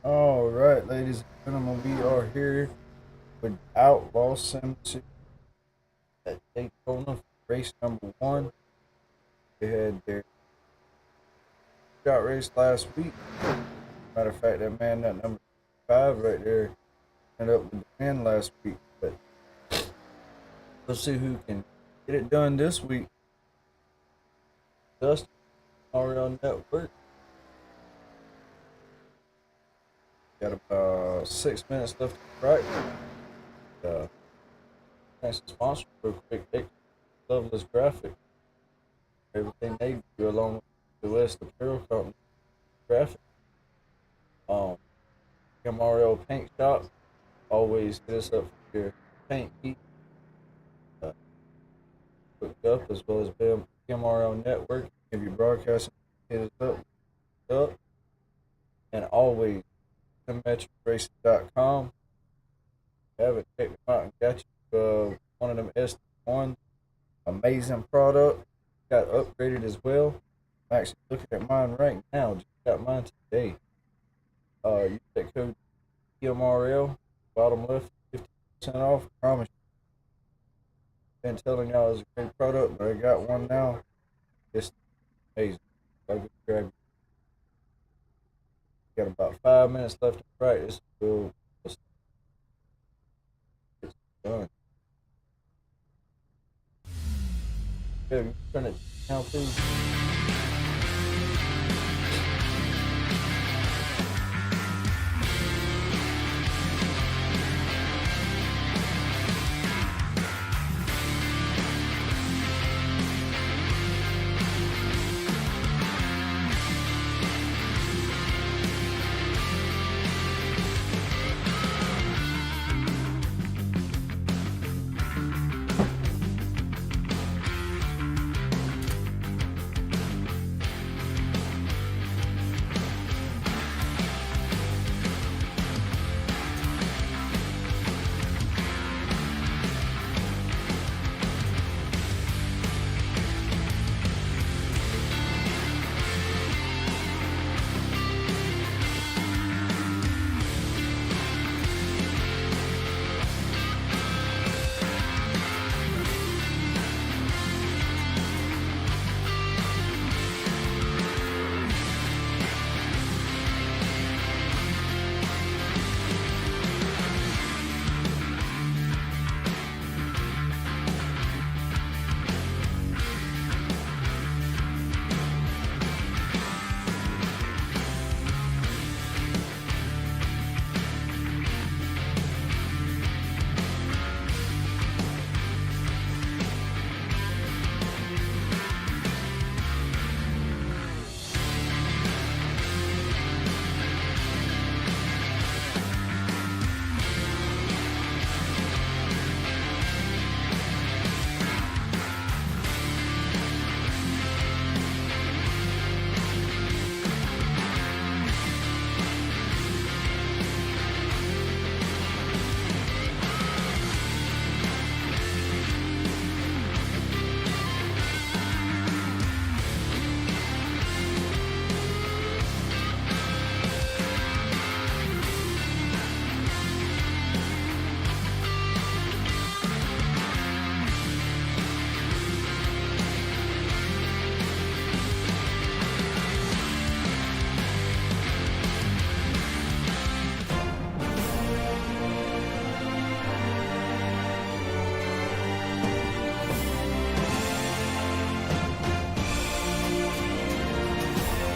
All right, ladies and gentlemen, we are here with Outlaws Sim at Daytona for race number one. They had their shot race last week. Matter of fact, that number five right there ended up with the win last week. But we'll see who can get it done this week. Dustin, RL Network. Got about 6 minutes left to practice. Thanks to sponsor real quick. Loveless Graphic. Everything they do along with the West Apparel Company graphic. Um, MRL Paint Shop. Always hit us up for your paint heat uh, hooked up, as well as MRL Network. If you're broadcasting, hit us up. And always metricracing.com. Have it, check them out and got you one of them SD1s. Amazing product. Got upgraded as well. I'm actually looking at mine right now. Just got mine today. Use that code TMRL, bottom left, 50% off. I promise you. Been telling y'all it's a great product, but I got one now. It's amazing. I'll go grab it. Got about 5 minutes left to practice. We'll get done. Good. You turn it down, please.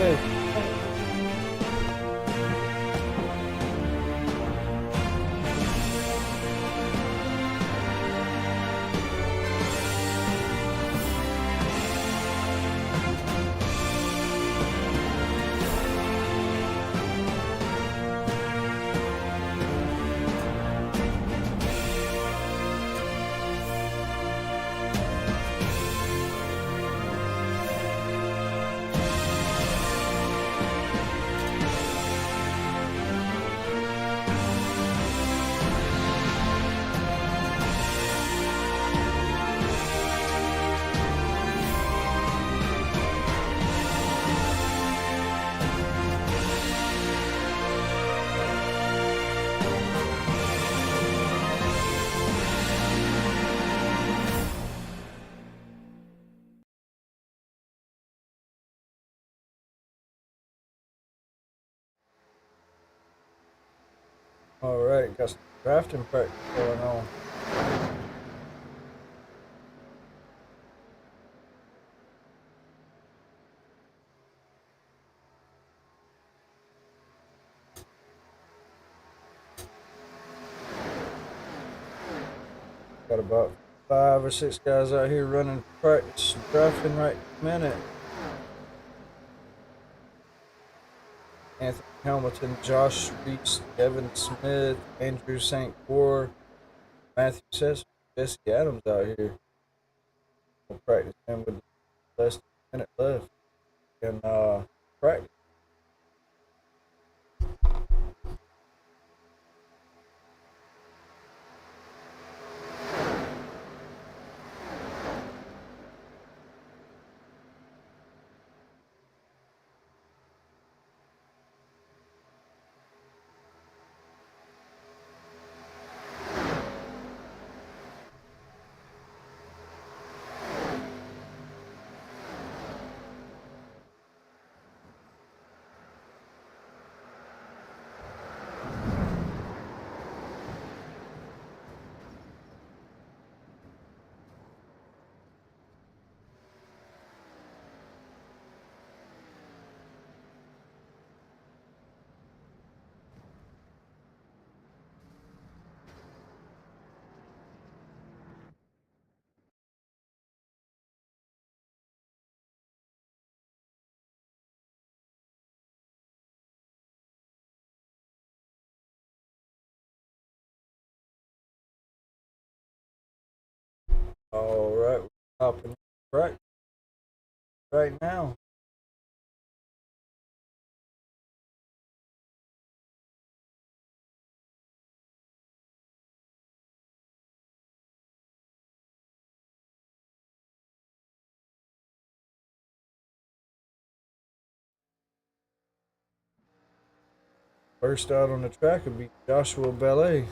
Hey. All right, got some drafting practice going on. Got about 5 or 6 guys out here running practice drafting right minute. Anthony Hamilton, Josh Reese, Devin Smith, Andrew St. Croix, Matthew Sess, Jesse Adams out here. We'll practice him with less than a minute left. And practice. All right, we're stopping practice right now. First out on the track would be Joshua Ballet.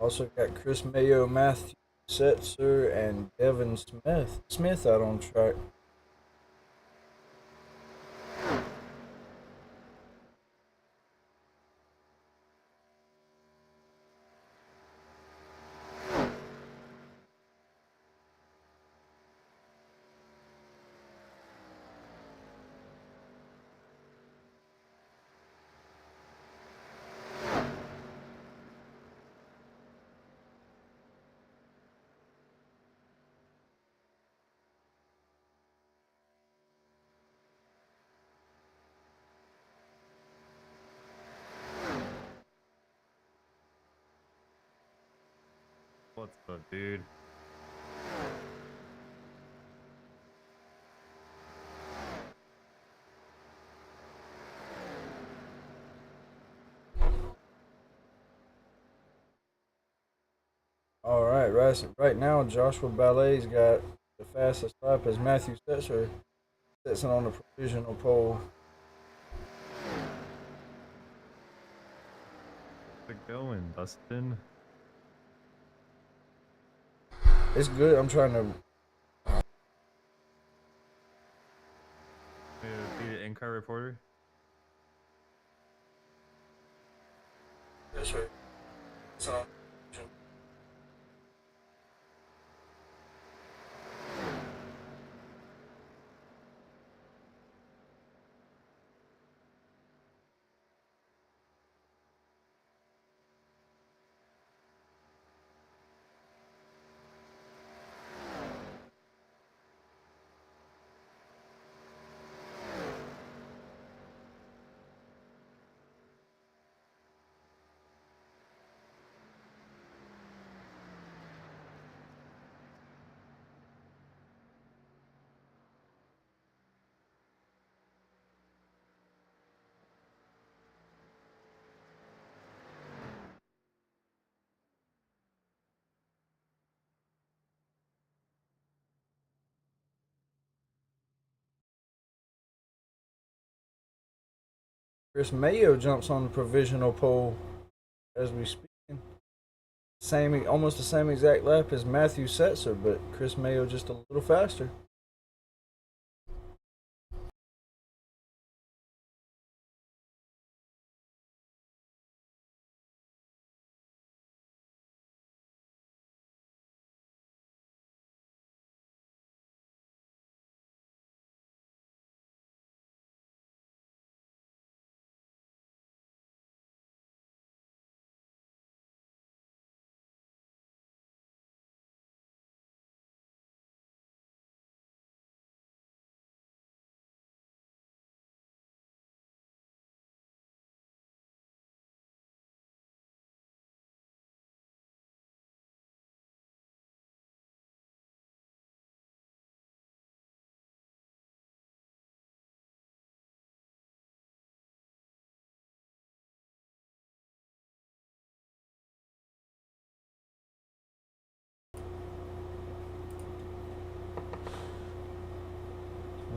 Also got Chris Mayo, Matthew Setzer, and Devin Smith out on track. What's up, dude? All right now Joshua Ballet's got the fastest lap as Matthew Setzer sits on the provisional pole. How's it going, Dustin? It's good. I'm trying to. Be the in-car reporter? Yes, sir. So, Chris Mayo jumps on the provisional pole as we speak. Same, almost the same exact lap as Matthew Setzer, but Chris Mayo just a little faster.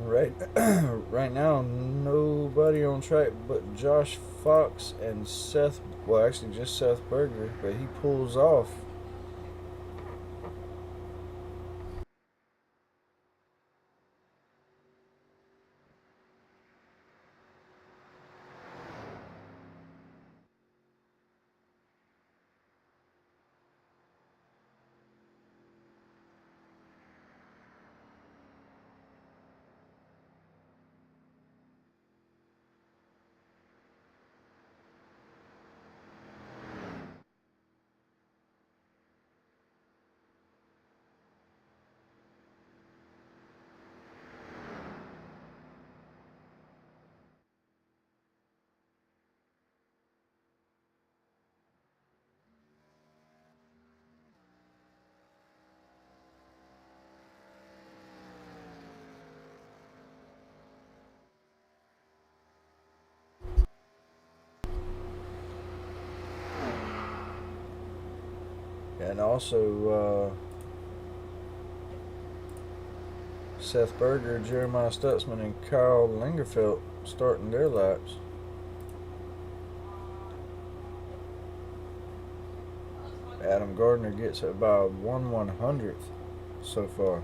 Right, right now, nobody on track but Josh Fox and Seth. Well, actually, just Seth Berger, but he pulls off. And also, Seth Berger, Jeremiah Stutzman, and Kyle Lingerfeld starting their laps. Adam Gardner gets it by 1/100th so far.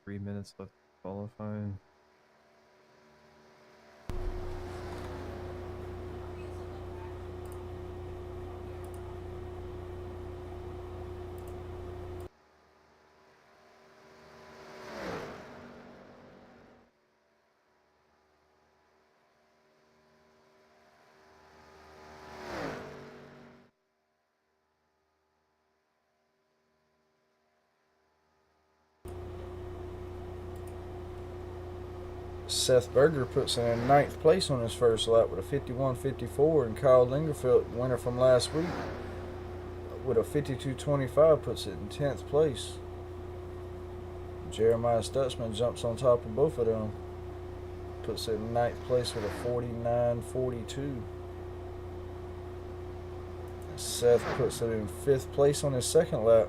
Three minutes left qualifying. Seth Berger puts in 9th place on his first lap with a 51.54, and Kyle Lingerfeld, winner from last week, with a 52.25, puts it in 10th place. Jeremiah Stutzman jumps on top of both of them, puts it in 9th place with a 49.42. Seth puts it in 5th place on his second lap.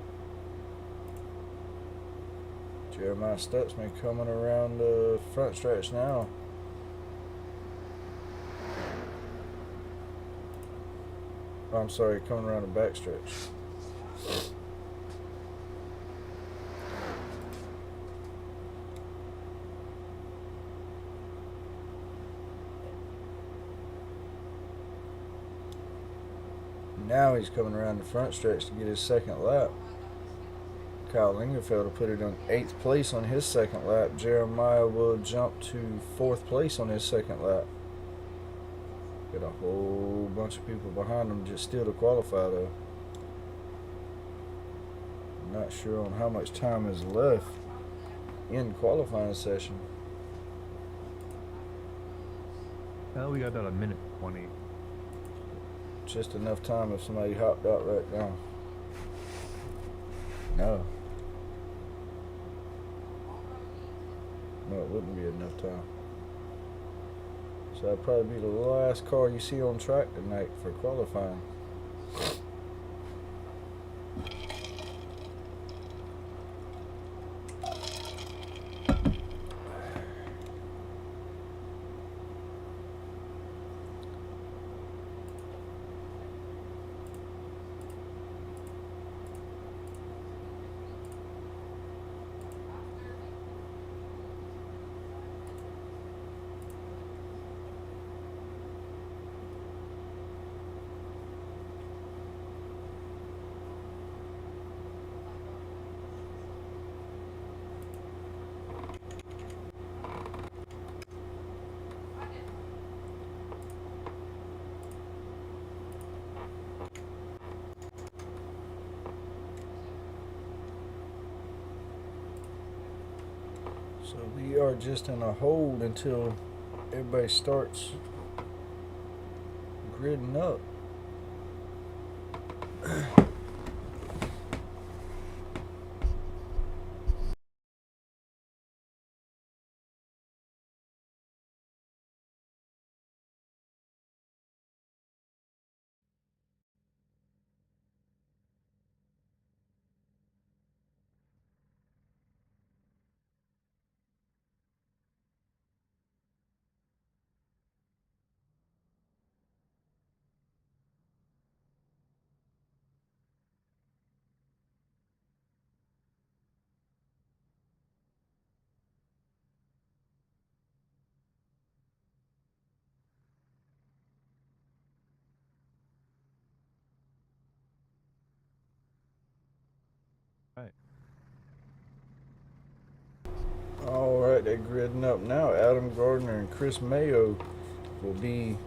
Jeremiah Stutzman coming around the front stretch now. Oh, I'm sorry, coming around the back stretch. Now he's coming around the front stretch to get his second lap. Kyle Lingerfeld will put it on 8th place on his second lap. Jeremiah will jump to 4th place on his second lap. Got a whole bunch of people behind him just still to qualify though. I'm not sure on how much time is left in qualifying session. Well, we got about a minute 20. Just enough time if somebody hopped out right now. No. No, it wouldn't be enough time. So that'd probably be the last car you see on track tonight for qualifying. So we are just in a hold until everybody starts gridding up. Right. All right, they're gridding up now. Adam Gardner and Chris Mayo will be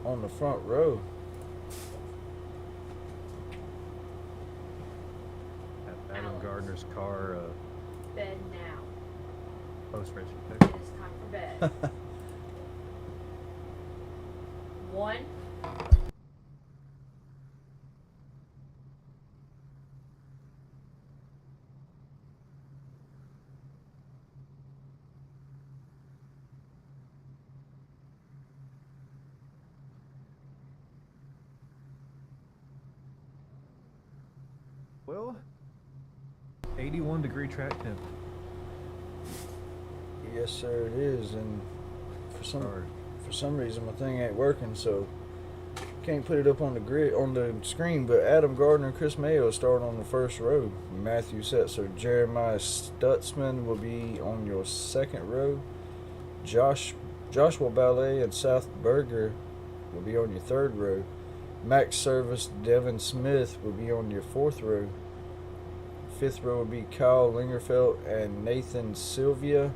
on the front row. Have Adam Gardner's car Bed now. post-race It pick. is time for bed. One. Well, 81-degree track temp. Yes, sir, it is. And Hard. for some reason, my thing ain't working, so can't put it up on the grid on the screen. But Adam Gardner and Chris Mayo start on the first row. Matthew Setzer, Jeremiah Stutzman will be on your second row. Joshua Ballet and South Berger will be on your third row. Max Service, Devin Smith will be on your fourth row. Fifth row will be Kyle Lingerfeld and Nathan Sylvia.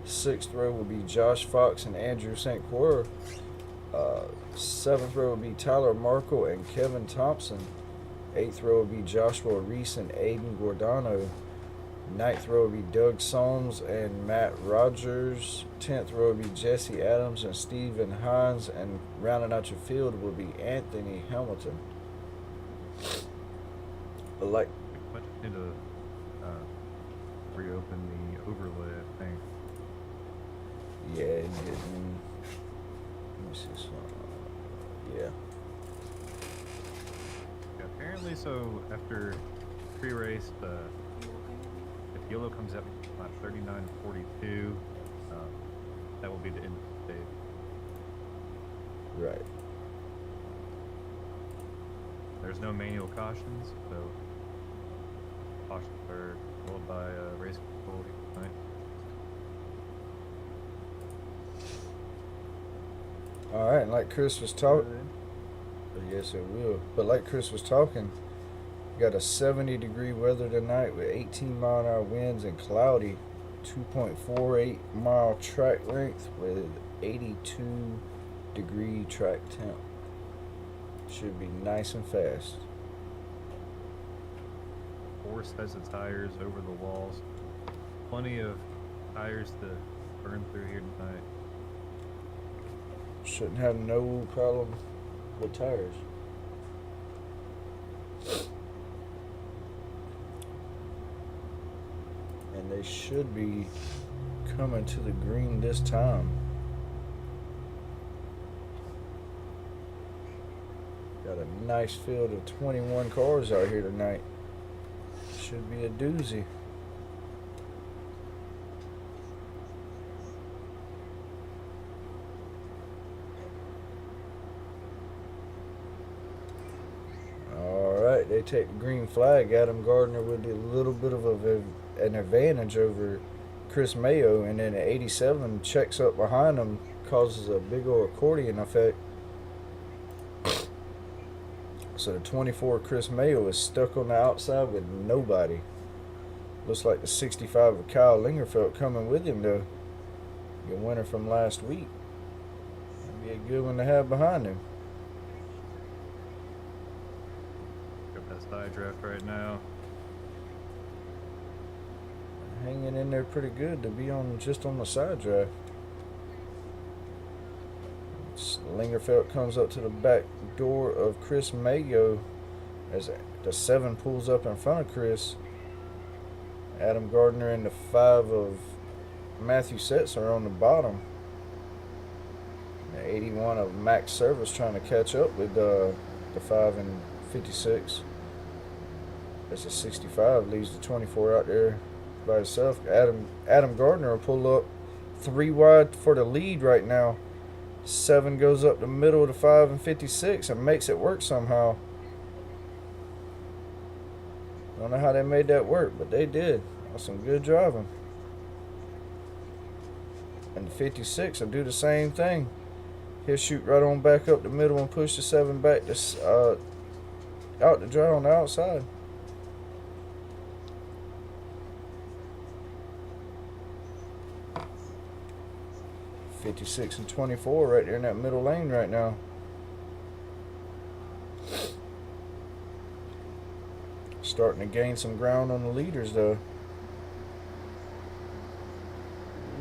Sixth row will be Josh Fox and Andrew St. Croix. Seventh row will be Tyler Markle and Kevin Thompson. Eighth row will be Joshua Reese and Aiden Gordano. Ninth row will be Doug Solms and Matt Rogers. 10th row will be Jesse Adams and Stephen Hines. And rounding out your field will be Anthony Hamilton. Like, I just need to reopen the overlay, I think. yeah, and getting. Let me see this one. Yeah. Yeah, apparently, so after pre-race, if yellow comes up at 39.42, that will be the end of the day. Right. There's no manual cautions, so cautions are rolled by race control tonight. All right, and like Chris was talking, yes, it will. But like Chris was talking, we got a 70-degree weather tonight with 18-mile-an-hour winds and cloudy. 2.48-mile track length with 82-degree track temp. Should be nice and fast. 4 sets of tires over the walls. Plenty of tires to burn through here tonight. Shouldn't have no problem with tires. They should be coming to the green this time. Got a nice field of 21 cars out here tonight. Should be a doozy. Alright, they take the green flag. Adam Gardner with a little bit of an advantage over Chris Mayo, and then the 87 checks up behind him, causes a big old accordion effect. So the 24 Chris Mayo is stuck on the outside with nobody. Looks like the 65 of Kyle Lingerfeld coming with him though. Your winner from last week. That'd be a good one to have behind him. Got that side draft right now. Hanging in there pretty good to be on just on the side draft. Lingerfeld comes up to the back door of Chris Mayo as the 7 pulls up in front of Chris. Adam Gardner and the 5 of Matthew Setzer are on the bottom. The 81 of Max Service trying to catch up with the 5 and 56. As the 65 leaves the 24 out there by itself. Adam Gardner will pull up 3 wide for the lead right now. 7 goes up the middle of the 5 and 56 and makes it work somehow. Don't know how they made that work, but they did. That's some good driving. And the 56 will do the same thing. He'll shoot right on back up the middle and push the 7 back to out to dry on the outside. '56 and 24 right there in that middle lane right now. Starting to gain some ground on the leaders though.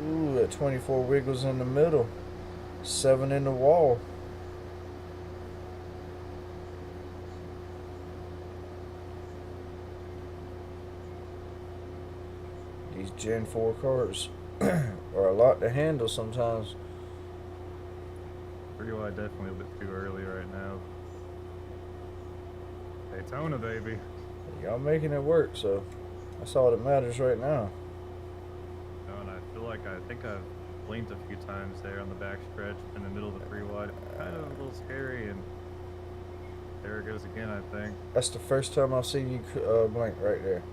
Ooh, that 24 wiggles in the middle. 7 in the wall. These Gen 4 cars are a lot to handle sometimes. Pretty wide, definitely a bit too early right now. Daytona, baby. Y'all making it work, so that's all that matters right now. No, and I feel like I think I've blinked a few times there on the back stretch in the middle of the 3 wide. Kind of a little scary, and there it goes again, I think. That's the first time I've seen you blink right there.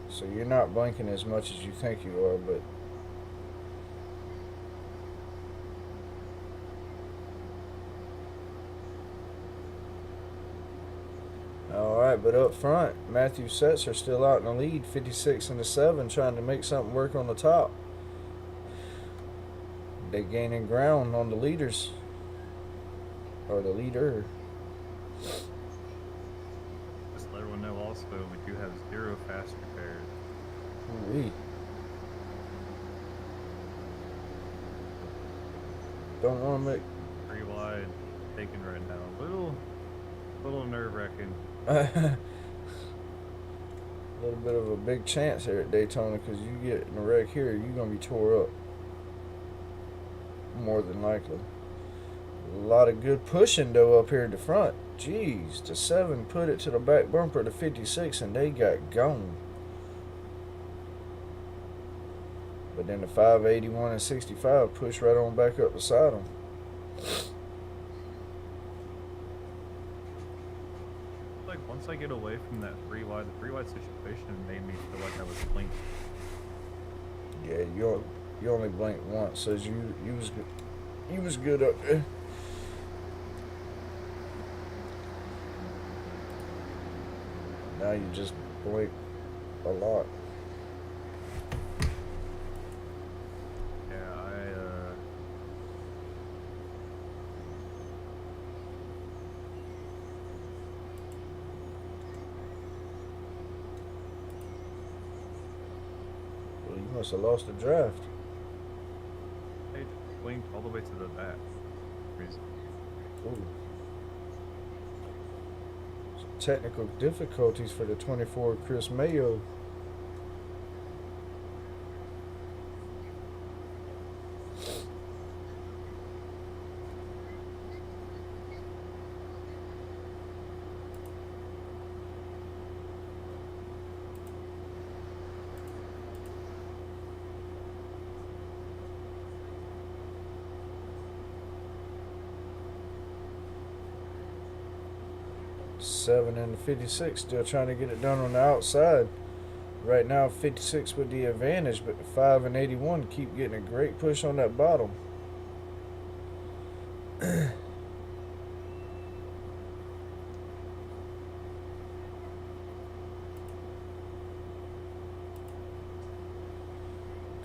So you're not blinking as much as you think you are, but alright, but up front, Matthew Setzer still out in the lead, 56 and the 7, trying to make something work on the top. They gaining ground on the leaders. Or the leader. Just let everyone know also, we do have 0 fast repairs. Ooh-wee. Don't want to make 3 wide taken right now. Little nerve-wracking. a little bit of a big chance here at Daytona, because you get in a wreck here, you're going to be tore up. More than likely. A lot of good pushing though up here at the front. Jeez, the 7 put it to the back bumper of the 56 and they got gone. But then the 581 and 65 push right on back up beside them. Like once I get away from that 3 wide, the 3 wide situation made me feel like I was blinking. Yeah, you only blinked once, so you was good. You was good up there. Now you just blink a lot. Yeah, Well, you must have lost the draft. I just blinked all the way to the back. reason. Ooh. Technical difficulties for the 24 Chris Mayo. Seven and 56, still trying to get it done on the outside. Right now, 56 with the advantage, but the 5 and 81 keep getting a great push on that bottom.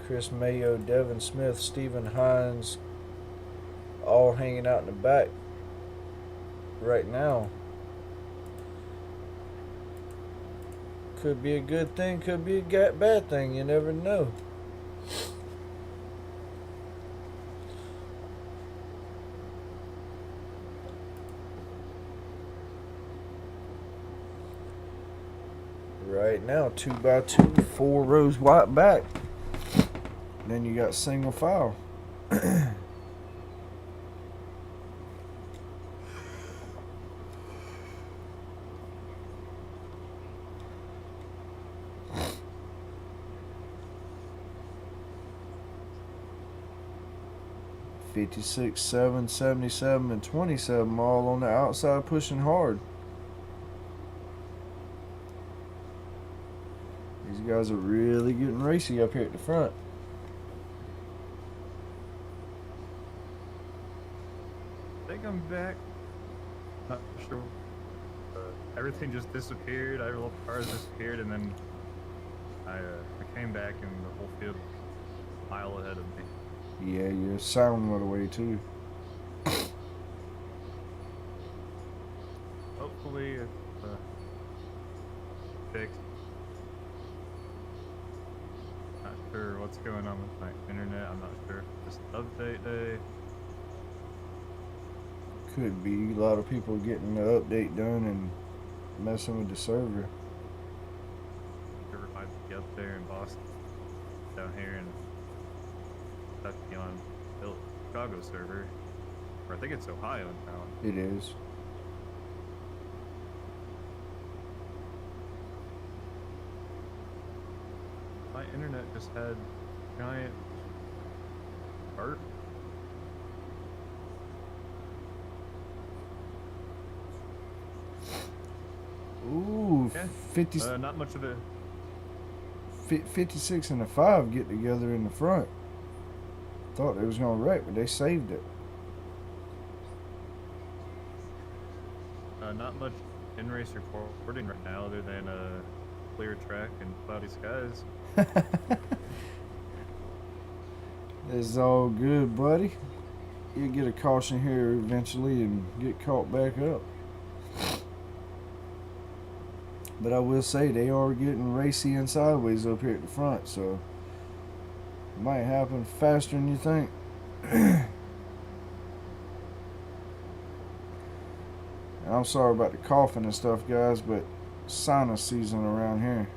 Chris Mayo, Devin Smith, Stephen Hines, all hanging out in the back right now. Could be a good thing, could be a bad thing, you never know. Right now, 2x2, 4 rows wide back. Then you got single file. 56, 7, 77, and 27 all on the outside pushing hard. These guys are really getting racy up here at the front. I think I'm back. Not sure. Everything just disappeared. Every little cars disappeared, and then I came back, and the whole field a mile ahead of me. Yeah, your sound went away too. Hopefully it's fixed. Not sure what's going on with my internet. I'm not sure. Just update day. Could be a lot of people getting the update done and messing with the server. Server might be up there in Boston, down here in on the Chicago server, or I think it's Ohio now. It is. My internet just had giant burp. Ooh, Yeah. 50, Not much of a 56 and a 5 get together in the front. Thought they was gonna wreck, but they saved it. not much in-race reporting right now, other than a clear track and cloudy skies. It's all good, buddy. You'll get a caution here eventually and get caught back up. But I will say they are getting racy and sideways up here at the front, so it might happen faster than you think. And I'm sorry about the coughing and stuff, guys, but sinus season around here.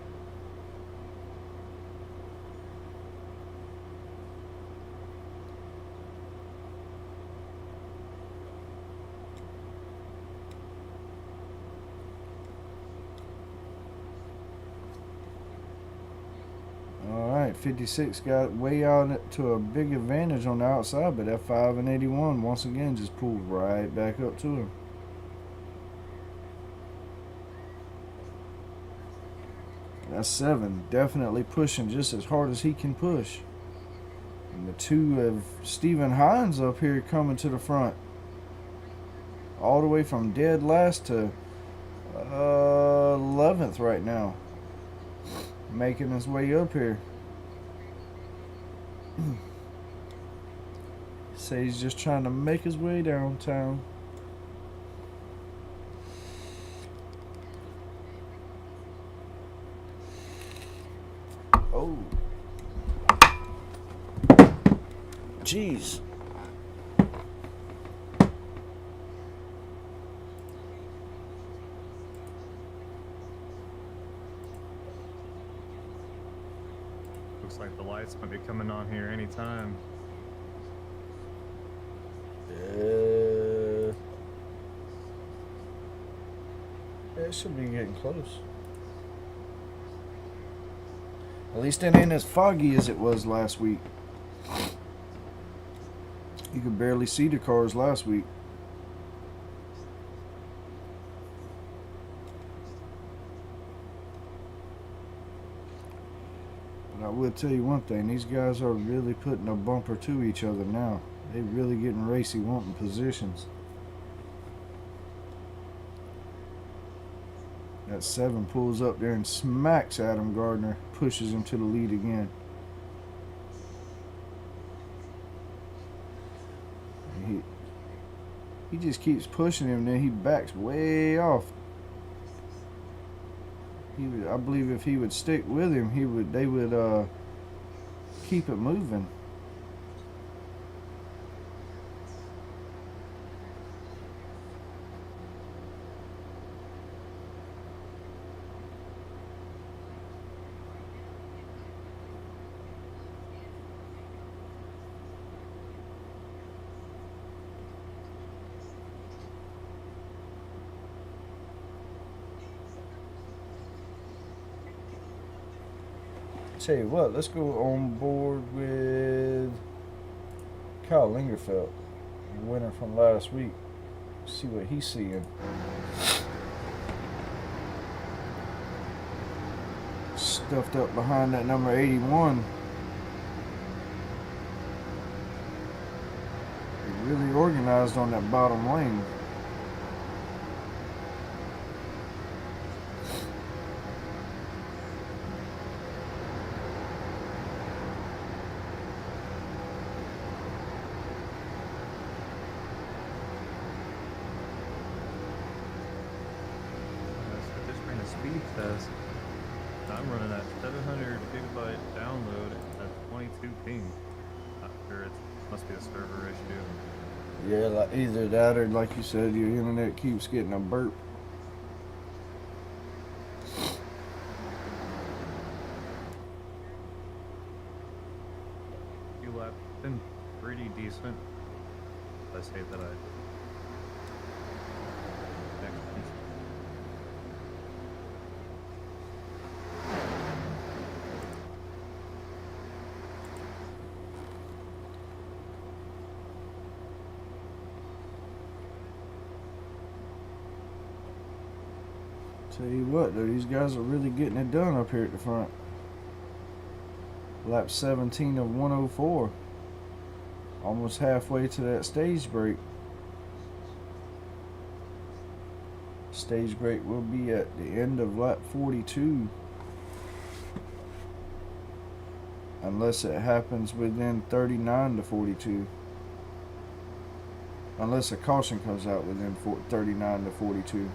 Alright, 56 got way out to a big advantage on the outside, but that 5 and 81 once again just pulled right back up to him. That 7 definitely pushing just as hard as he can push. And the 2 of Stephen Hines up here coming to the front. All the way from dead last to 11th right now. Making his way up here. Say he's just trying to make his way downtown. Oh. Looks like the lights might be coming on here anytime. Yeah, it should be getting close. At least it ain't as foggy as it was last week. You could barely see the cars last week. But I will tell you one thing, these guys are really putting a bumper to each other now. They really getting racy, wanting positions. That 7 pulls up there and smacks Adam Gardner, pushes him to the lead again. He just keeps pushing him, then he backs way off. I believe if he would stick with him, they would keep it moving. Tell you what, let's go on board with Kyle Lingerfeld, the winner from last week. See what he's seeing. Stuffed up behind that number 81. They're really organized on that bottom lane. Speed test. I'm running at 700 gigabyte download at 22 ping. Not sure, it must be a server issue. Yeah, like either that or like you said, your internet keeps getting a burp. Few laps been pretty decent. I say that Tell you what, though, these guys are really getting it done up here at the front. Lap 17 of 104. Almost halfway to that stage break. Stage break will be at the end of lap 42. Unless it happens within 39 to 42. Unless a caution comes out within 39 to 42.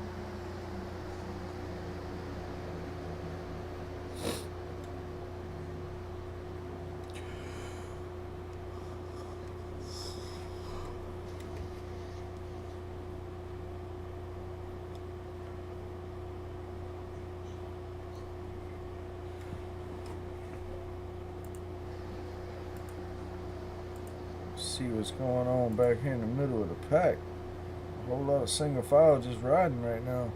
See what's going on back here in the middle of the pack. A whole lot of single file just riding right now.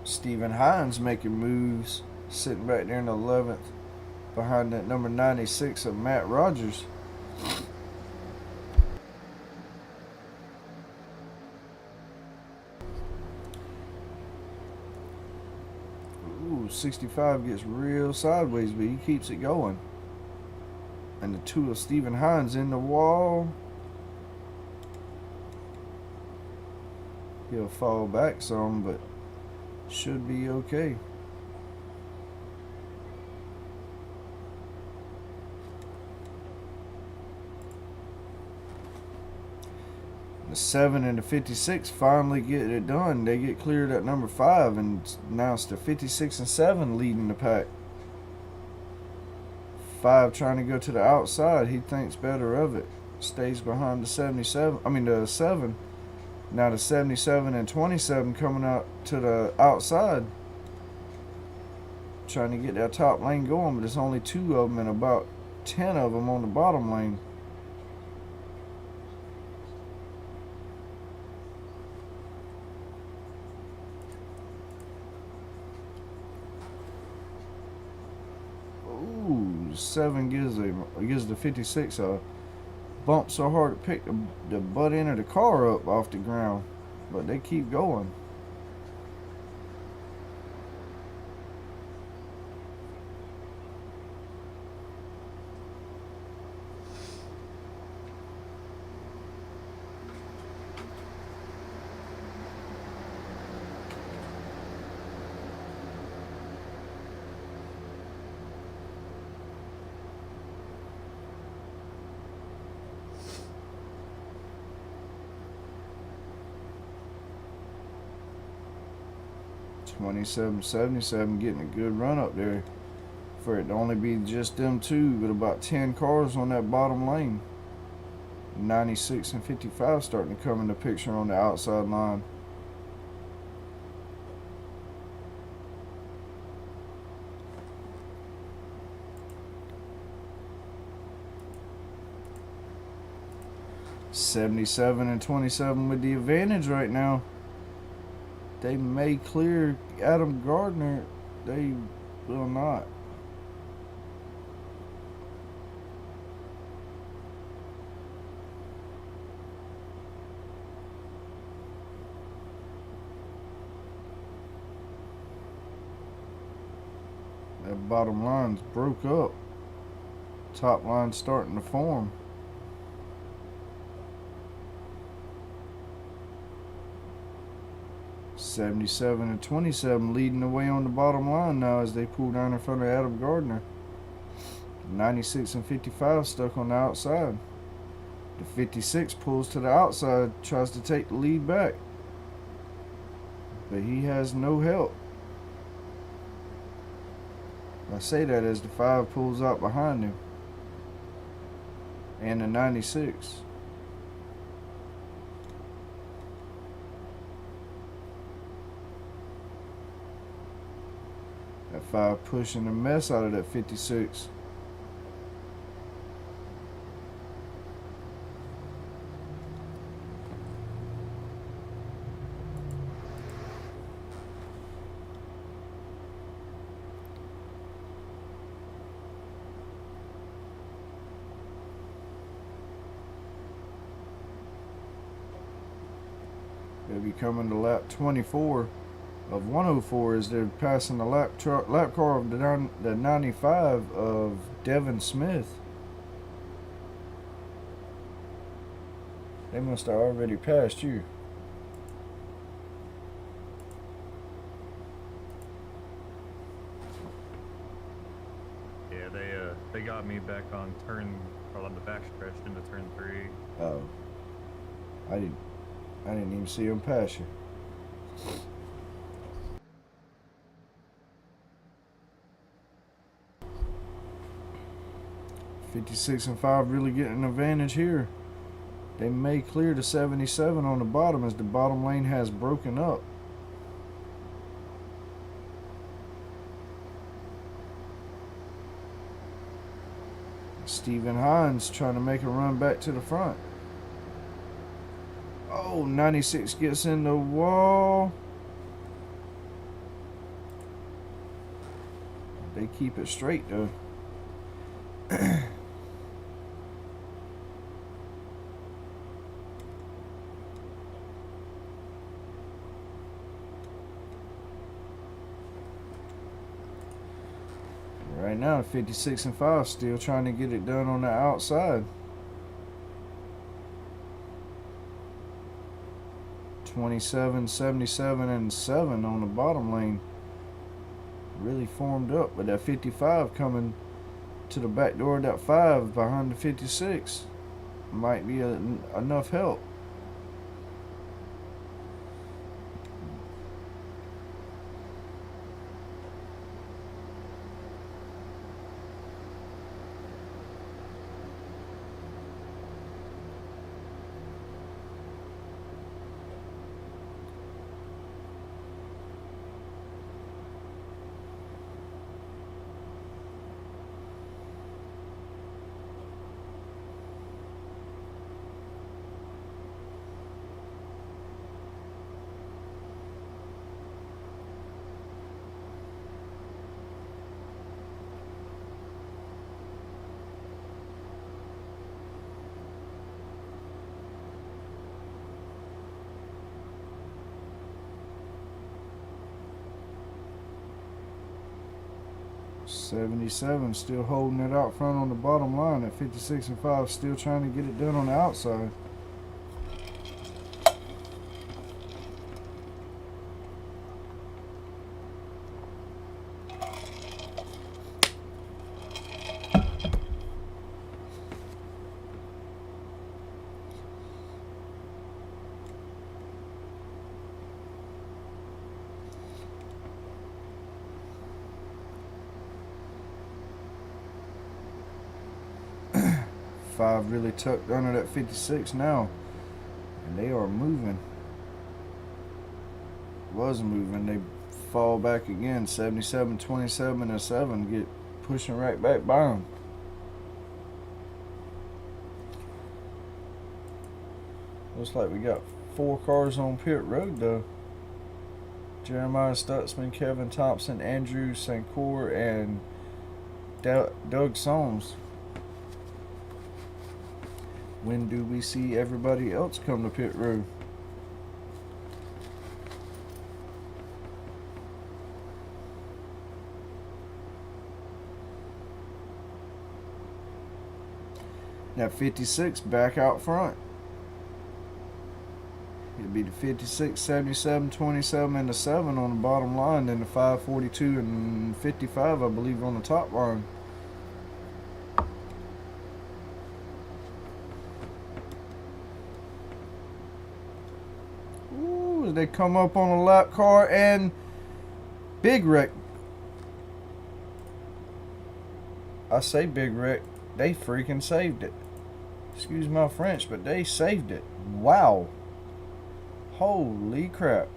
Stephen Hines making moves, sitting back there in the 11th behind that number 96 of Matt Rogers. Ooh, 65 gets real sideways, but he keeps it going. And the 2 of Stephen Hines in the wall. He'll fall back some, but should be okay. The 7 and the 56 finally get it done. They get cleared at number 5, and now it's the 56 and 7 leading the pack. 5 trying to go to the outside. He thinks better of it. Stays behind the 77. I mean the 7. Now the 77 and 27 coming out to the outside. trying to get that top lane going, but there's only 2 of them and about 10 of them on the bottom lane. Ooh, 7 gives the 56 a bump so hard to pick the butt end of the car up off the ground, but they keep going. $27.77, getting a good run up there for it to only be just them 2, but about 10 cars on that bottom lane. 96 and 55 starting to come in the picture on the outside line. $77 and 27 with the advantage right now. They may clear Adam Gardner. They will not. That bottom line's broke up. Top line's starting to form. $77 and 27 leading the way on the bottom line now as they pull down in front of Adam Gardner. 96 and 55 stuck on the outside. The 56 pulls to the outside, tries to take the lead back, but he has no help. I say that as the 5 pulls out behind him, and the 96. That 5 pushing the mess out of that 56. They'll be coming to lap 24 of 104 as they're passing the lap car of the 95 of Devin Smith. They must have already passed you. Yeah, they got me back on the back stretch into turn 3. Oh, I didn't even see him pass you. $56 and 5 really getting an advantage here. They may clear the 77 on the bottom as the bottom lane has broken up. Stephen Hines trying to make a run back to the front. Oh, 96 gets in the wall. They keep it straight though. Right now, 56 and 5 still trying to get it done on the outside. 27, 77, and 7 on the bottom lane. Really formed up, but that 55 coming to the back door of that 5 behind the 56 might be enough help. 77 still holding it out front on the bottom line at 56 and 5, still trying to get it done on the outside. Five really tucked under that 56 now, and they are moving. Was moving. They fall back again. 77, 27, and 7 get pushing right back by them. Looks like we got 4 cars on pit road though. Jeremiah Stutzman, Kevin Thompson, Andrew Sancour, and Doug Soames. When do we see everybody else come to pit road? Now 56 back out front. It'd be the 56, 77, 27, and the 7 on the bottom line, then the 5, 42, and 55, I believe, on the top line. They come up on a lap car and big wreck. I say big wreck. They freaking saved it. Excuse my French, but they saved it. Wow. Holy crap.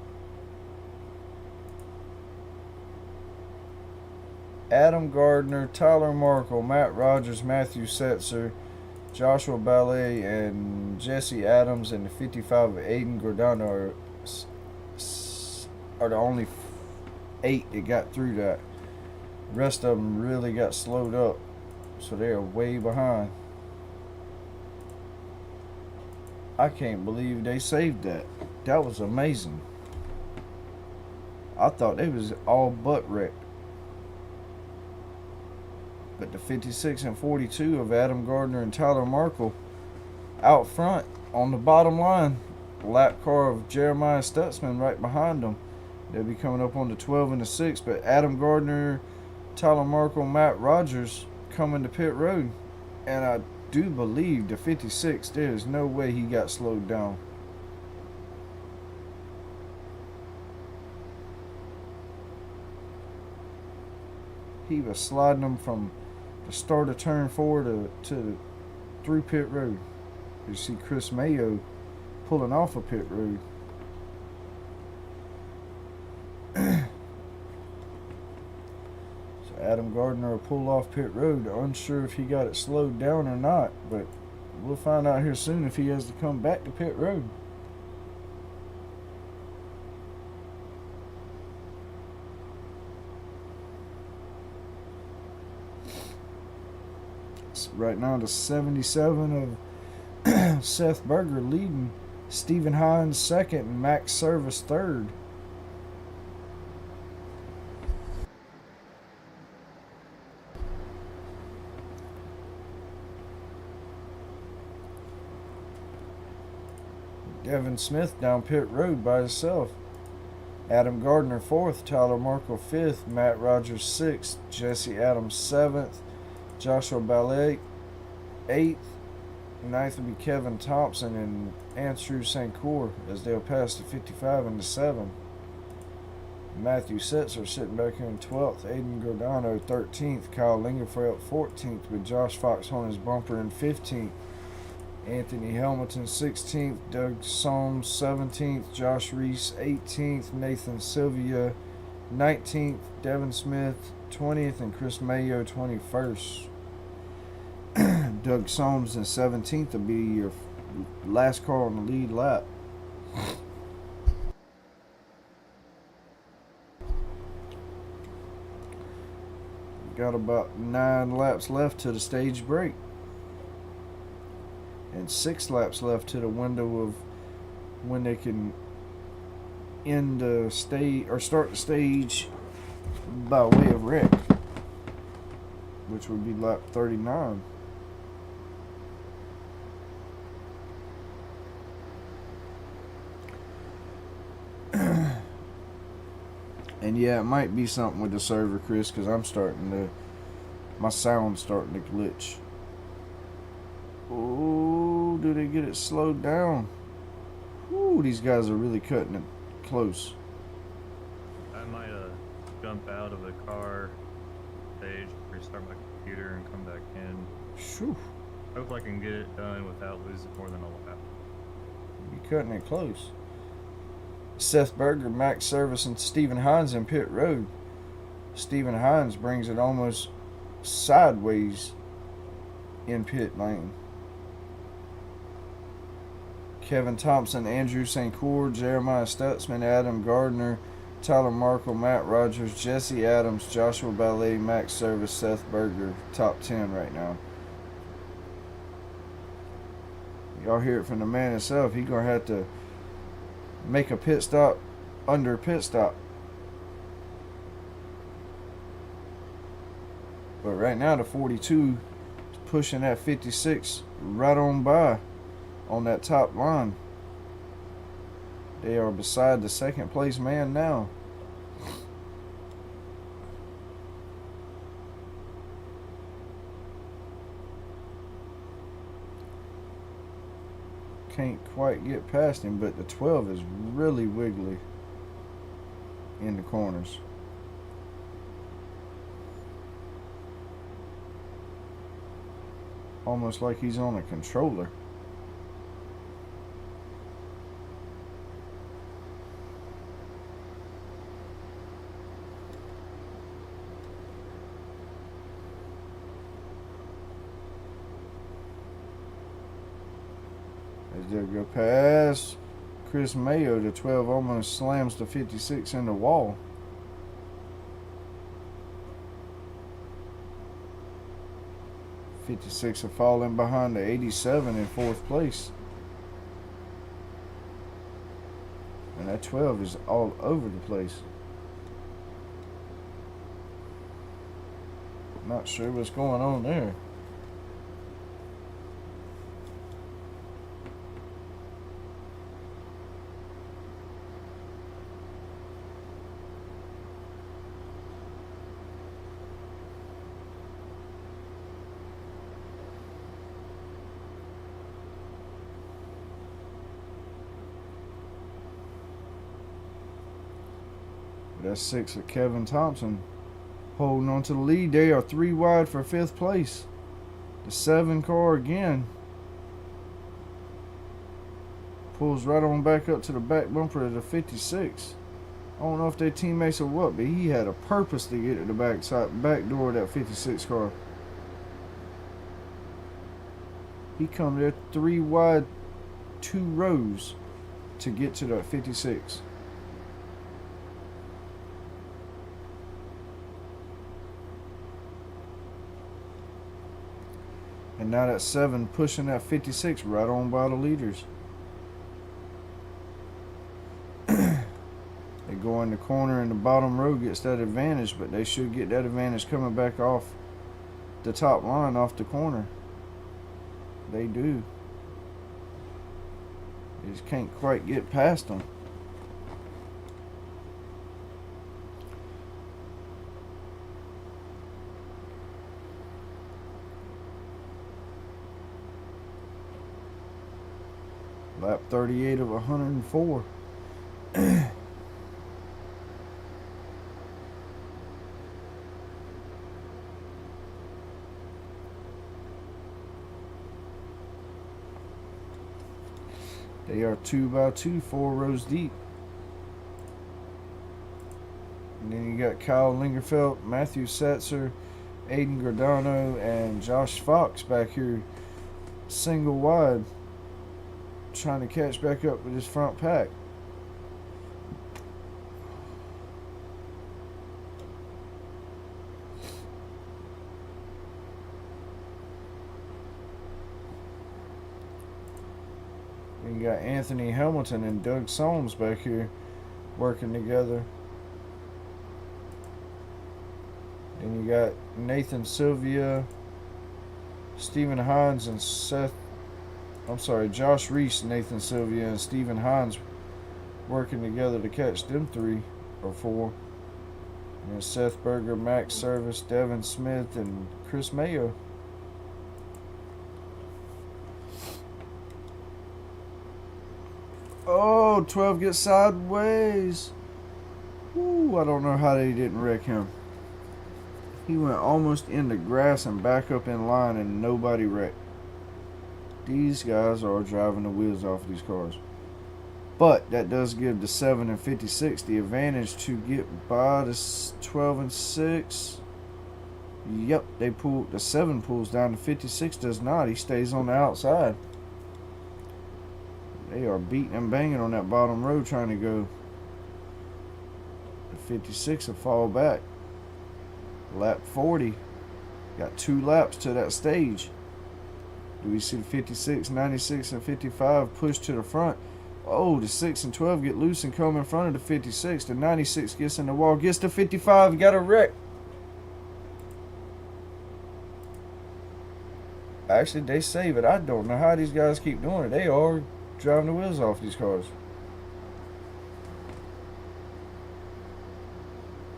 Adam Gardner, Tyler Markle, Matt Rogers, Matthew Setzer, Joshua Ballet, and Jesse Adams, and the 55 of Aiden Gordano are the only 8 that got through that. The rest of them really got slowed up, so they are way behind. I can't believe they saved that. That was amazing. I thought they was all but wrecked. But the 56 and 42 of Adam Gardner and Tyler Markle out front on the bottom line. Lap car of Jeremiah Stutzman right behind them. They'll be coming up on the 12 and the 6. But Adam Gardner, Tyler Markle, Matt Rogers coming to pit road. And I do believe the 56, there's no way he got slowed down. He was sliding them from the start of turn 4 to through pit road. You see Chris Mayo pulling off of pit road. So Adam Gardner will pull off pit road. Unsure if he got it slowed down or not, but we'll find out here soon if he has to come back to pit road. Right now the 77 of Seth Berger leading, Stephen Hines second, and Max Service third. Devin Smith down pit road by himself. Adam Gardner fourth, Tyler Markle fifth, Matt Rogers sixth, Jesse Adams seventh, Joshua Ballet 8th, 9th will be Kevin Thompson and Andrew Sancour as they'll pass the 55 and the 7. Matthew Setzer sitting back here in 12th, Aiden Gordano 13th, Kyle Lingerfeld 14th with Josh Fox on his bumper in 15th, Anthony Helmuton 16th, Doug Soames 17th, Josh Reese 18th, Nathan Sylvia 19th, Devin Smith 20th, and Chris Mayo 21st. Doug Soames in 17th will be your last car on the lead lap. Got about 9 laps left to the stage break. And 6 laps left to the window of when they can end the stage or start the stage by way of wreck. which would be lap 39. And yeah, it might be something with the server, Chris, because my sound's starting to glitch. Oh, do they get it slowed down? Ooh, these guys are really cutting it close. I might jump out of the car stage, restart my computer, and come back in. Phew, Hope I can get it done without losing more than a lap. you're cutting it close. Seth Berger, Max Service, and Stephen Hines in pit road. Stephen Hines brings it almost sideways in pit lane. Kevin Thompson, Andrew St. Cour, Jeremiah Stutzman, Adam Gardner, Tyler Markle, Matt Rogers, Jesse Adams, Joshua Ballet, Max Service, Seth Berger, top 10 right now. Y'all hear it from the man himself. He's going to have to make a pit stop under pit stop. But right now the 42 is pushing that 56 right on by on that top line. They are beside the second place man now. Can't quite get past him, but the 12 is really wiggly in the corners. Almost like he's on a controller. As they go past Chris Mayo, the 12 almost slams the 56 in the wall. '56 are falling behind the 87 in fourth place. And that 12 is all over the place. Not sure what's going on there. That's 6 of Kevin Thompson holding on to the lead. They are 3 wide for 5th place. The 7 car again pulls right on back up to the back bumper of the 56. I don't know if their teammates or what, but he had a purpose to get to the back door of that 56 car. He come there 3 wide, 2 rows to get to that 56. And now that 7 pushing that 56 right on by the leaders. They go in the corner and the bottom row gets that advantage, but they should get that advantage coming back off the top line off the corner. They do. They just can't quite get past them. Lap 38 of 104. They are 2 by 2, 4 rows deep. And then you got Kyle Lingerfeld, Matthew Setzer, Aiden Gordano, and Josh Fox back here single wide, trying to catch back up with his front pack. And you got Anthony Hamilton and Doug Solms back here working together. And you got Nathan Sylvia, Stephen Hines, and Josh Reese, Nathan Sylvia, and Stephen Hines working together to catch them 3 or 4. And Seth Berger, Max Service, Devin Smith, and Chris Mayo. Oh, 12 gets sideways. Ooh, I don't know how they didn't wreck him. He went almost into grass and back up in line and nobody wrecked. These guys are driving the wheels off these cars. But that does give the 7 and 56 the advantage to get by the 12 and 6. Yep, they pull the 7 pulls down. The 56 does not. He stays on the outside. They are beating and banging on that bottom row trying to go. The 56 will fall back. Lap 40. Got 2 laps to that stage. Do we see the 56, 96, and 55 push to the front? Oh, the 6 and 12 get loose and come in front of the 56. The 96 gets in the wall, gets the 55, got a wreck. Actually, they save it. I don't know how these guys keep doing it. They are driving the wheels off these cars.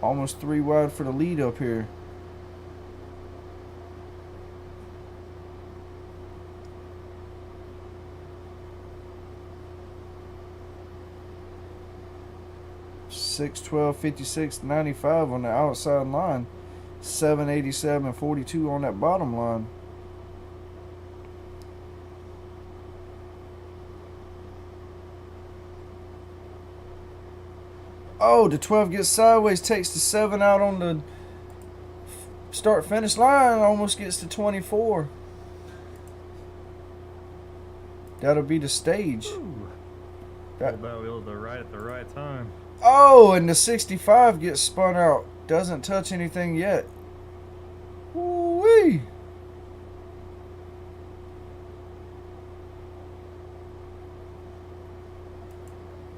Almost 3 wide for the lead up here. Six, 12, 56, 95 on the outside line. 787, 42 on that bottom line. Oh, the 12 gets sideways, takes the 7 out on the start finish line, almost gets to 24. That'll be the stage. Pulled that wheel to the right at the right time. Oh, and the 65 gets spun out. Doesn't touch anything yet. Woo-wee.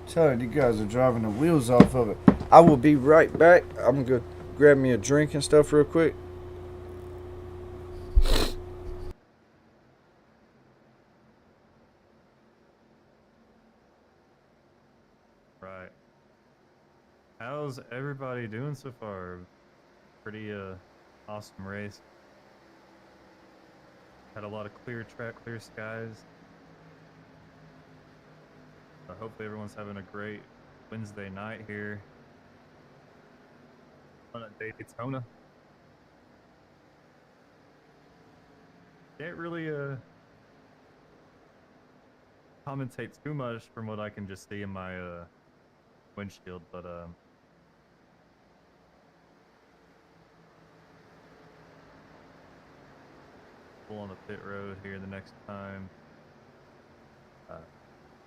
Telling you guys are driving the wheels off of it. I will be right back. I'm gonna go grab me a drink and stuff real quick. Right. How's everybody doing so far? Pretty awesome race. Had a lot of clear track, clear skies. Hopefully everyone's having a great Wednesday night here on a Daytona. Can't really commentate too much from what I can just see in my windshield, but pull on the pit road here the next time.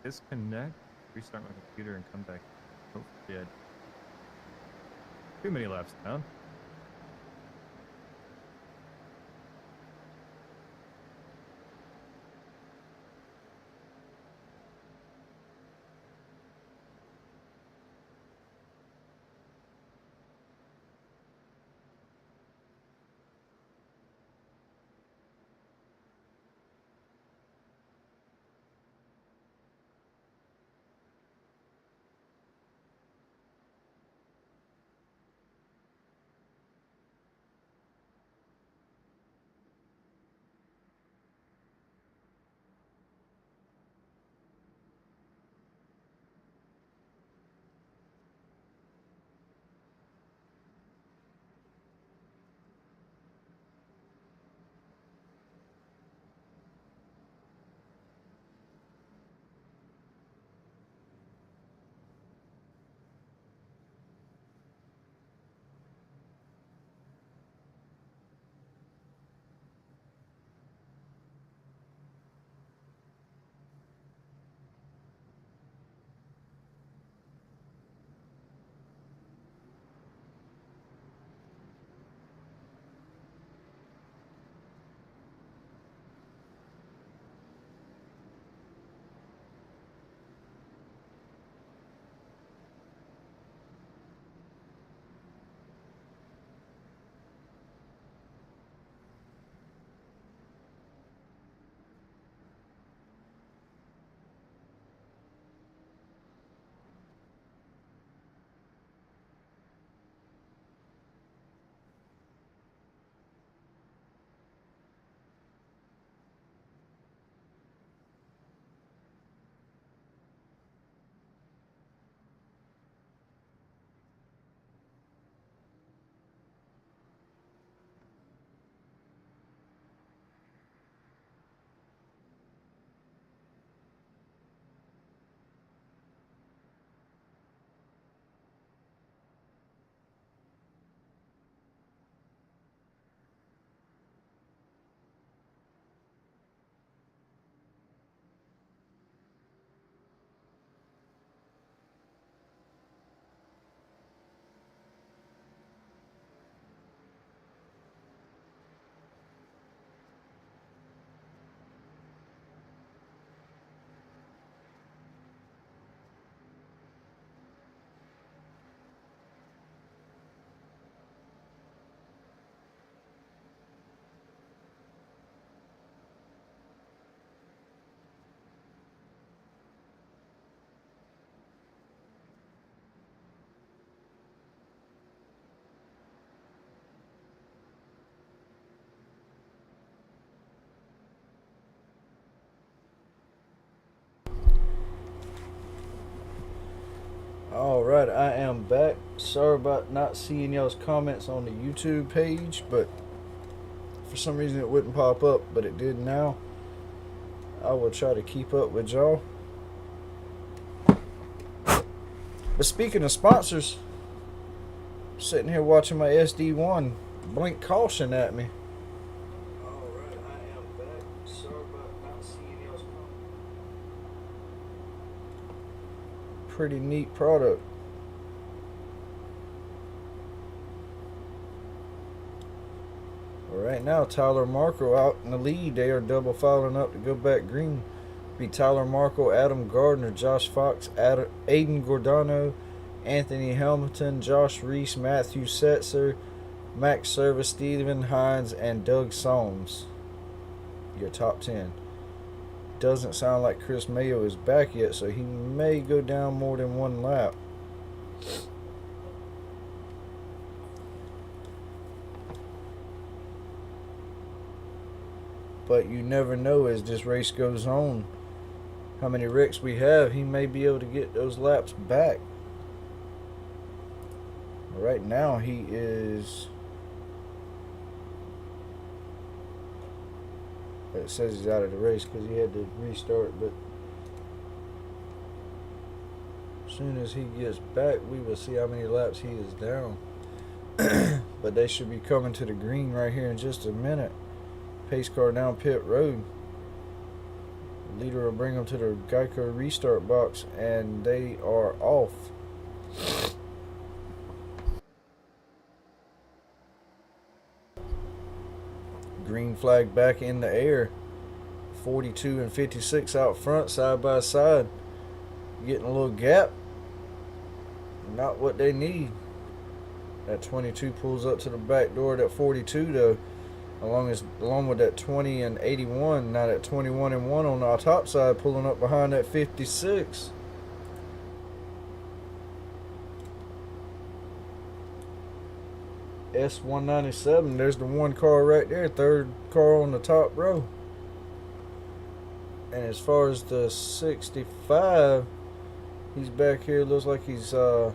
Disconnect, restart my computer, and come back. Oh, yeah. Too many laps down. Alright, I am back. Sorry about not seeing y'all's comments on the YouTube page, but for some reason it wouldn't pop up, but it did now. I will try to keep up with y'all. But speaking of sponsors, I'm sitting here watching my SD1 blink caution at me. Alright, I am back. Sorry about not seeing y'all's comments. Pretty neat product. Right now, Tyler Markle out in the lead. They are double fouling up to go back green. Be Tyler Markle, Adam Gardner, Josh Fox, Aiden Gordano, Anthony Hamilton, Josh Reese, Matthew Setzer, Max Service, Steven Hines, and Doug Solms. Your top 10. Doesn't sound like Chris Mayo is back yet, so he may go down more than one lap. But you never know as this race goes on. How many wrecks we have, he may be able to get those laps back. Right now he is... It says he's out of the race because he had to restart, but as soon as he gets back, we will see how many laps he is down. But they should be coming to the green right here in just a minute. Pace car down pit road. The leader will bring them to the Geico restart box, and they are off. Green flag back in the air. 42 and 56 out front, side by side. Getting a little gap. Not what they need. That 22 pulls up to the back door. That 42 though, along with that 20 and 81. Now that 21 and 1 on our top side pulling up behind that 56. S197, there's the one car right there, third car on the top row. And as far as the 65, he's back here, looks like he's trying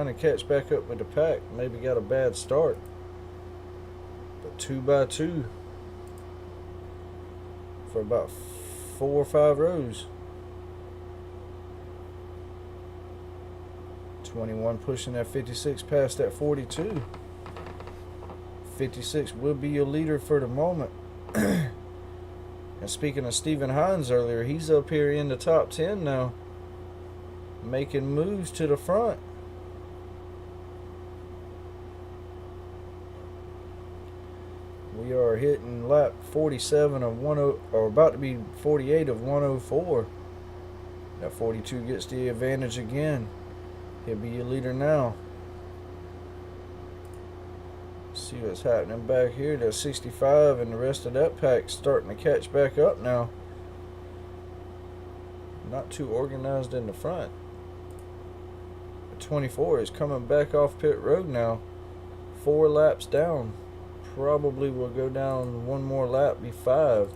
to catch back up with the pack. Maybe got a bad start. But 2 by 2 for about 4 or 5 rows. 21 pushing that 56 past that 42. 56 will be your leader for the moment. And speaking of Steven Hines earlier, he's up here in the top 10 now, making moves to the front. We are hitting lap 47 of 10, or about to be 48 of 104. That 42 gets the advantage again. He'll be your leader now. See what's happening back here. That 65 and the rest of that pack starting to catch back up now. Not too organized in the front. The 24 is coming back off pit road now. 4 laps down. Probably will go down one more lap, be 5.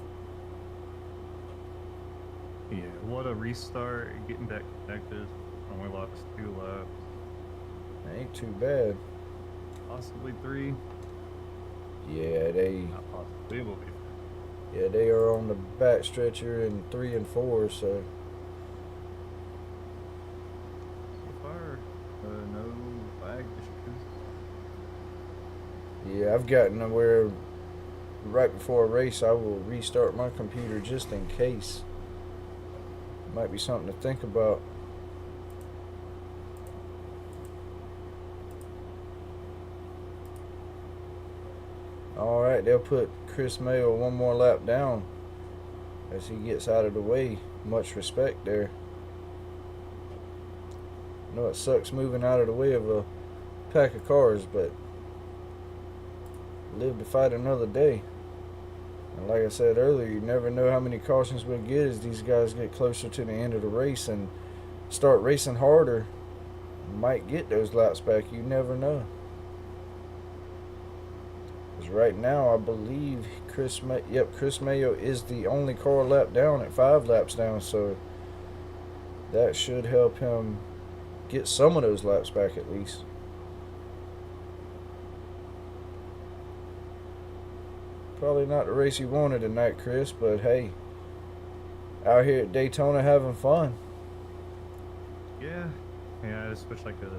Yeah, what a restart. Getting back connected. Only lost 2 laps. Ain't too bad. Possibly 3. Yeah, they Not possibly, will be. Yeah, they are on the back stretcher in 3 and 4, so. So far, no lag issues. Yeah, I've gotten to where right before a race I will restart my computer just in case. Might be something to think about. Alright, they'll put Chris Mayo one more lap down as he gets out of the way. Much respect there. I know it sucks moving out of the way of a pack of cars, but live to fight another day. And like I said earlier, you never know how many cautions we'll get as these guys get closer to the end of the race and start racing harder. Might get those laps back, you never know. Because right now, I believe Chris Mayo is the only car lap down at 5 laps down, so that should help him get some of those laps back at least. Probably not the race you wanted tonight, Chris, but hey, out here at Daytona having fun. Yeah, I just wish I could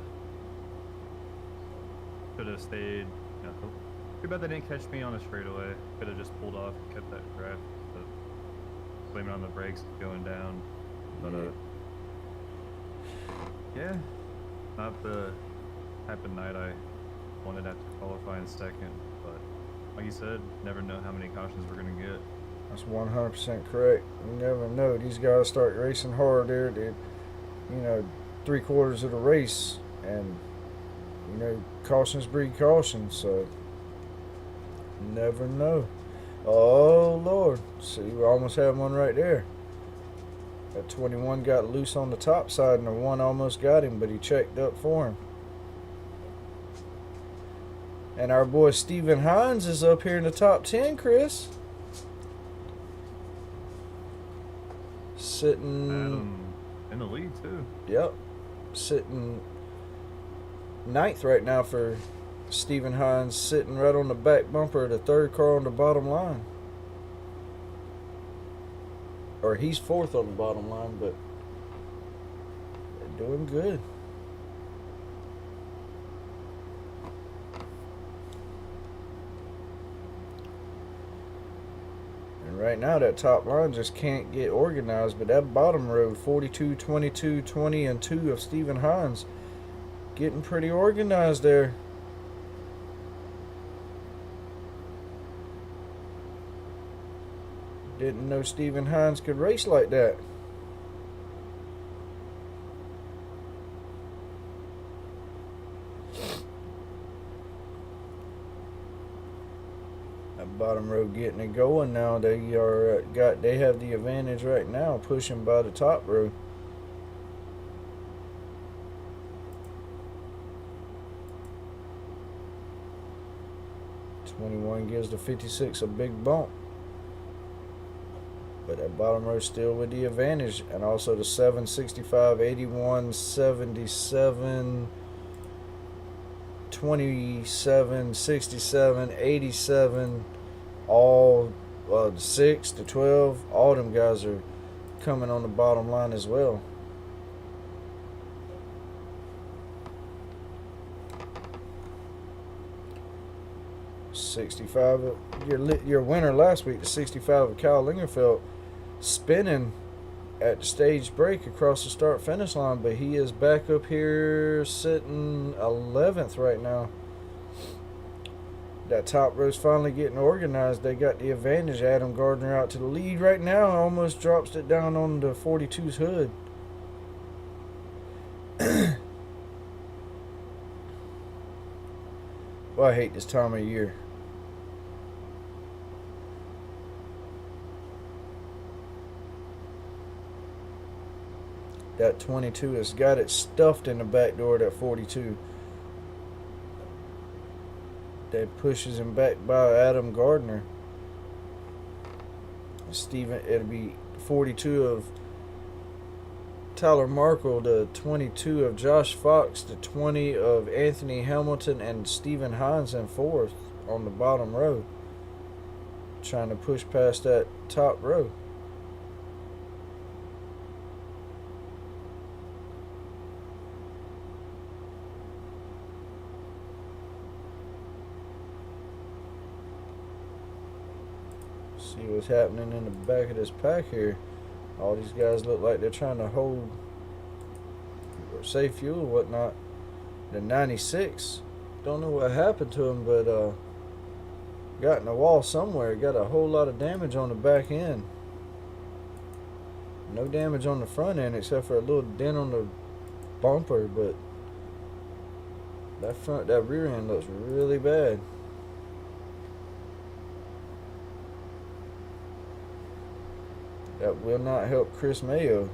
have stayed. You know, too bad they didn't catch me on a straightaway. Could have just pulled off and kept that draft, but blaming on the brakes going down. But yeah, not the type of night I wanted after qualifying second. But like you said, never know how many cautions we're gonna get. That's 100% correct. You never know. These guys start racing hard there. They, 3/4 of the race, and cautions breed caution. So you never know. Oh Lord! See, we almost had one right there. That 21 got loose on the top side, and the one almost got him, but he checked up for him. And our boy Stephen Hines is up here in the top 10, Chris. Sitting Adam in the lead too. Yep. Sitting 9th right now for Stephen Hines, sitting right on the back bumper of the 3rd car on the bottom line. Or he's 4th on the bottom line, but they're doing good. And right now that top line just can't get organized, but that bottom row, 42, 22, 20, and 2 of Stephen Hines, getting pretty organized there. Didn't know Stephen Hines could race like that. That bottom row getting it going now. They have the advantage right now, pushing by the top row. '21 gives the 56 a big bump. But that bottom row still with the advantage. And also the 7, 65, 81, 77, 27, 67, 87, all 6 to 12, all them guys are coming on the bottom line as well. '65, your winner last week, the '65 of Kyle Lingerfeld, spinning at the stage break across the start finish line, but he is back up here sitting 11th right now. That top row's finally getting organized. They got the advantage. Adam Gardner out to the lead right now, almost drops it down on the 42's hood. Well, I hate this time of year. That 22 has got it stuffed in the back door of that 42. That pushes him back by Adam Gardner. It'll be 42 of Tyler Markle, the 22 of Josh Fox, the 20 of Anthony Hamilton, and Stephen Hines in 4th on the bottom row, trying to push past that top row. See what's happening in the back of this pack here. All these guys look like they're trying to hold or save fuel or whatnot. The 96, don't know what happened to him, but got in the wall somewhere. Got a whole lot of damage on the back end. No damage on the front end except for a little dent on the bumper, but that rear end looks really bad. That will not help Chris Mayo.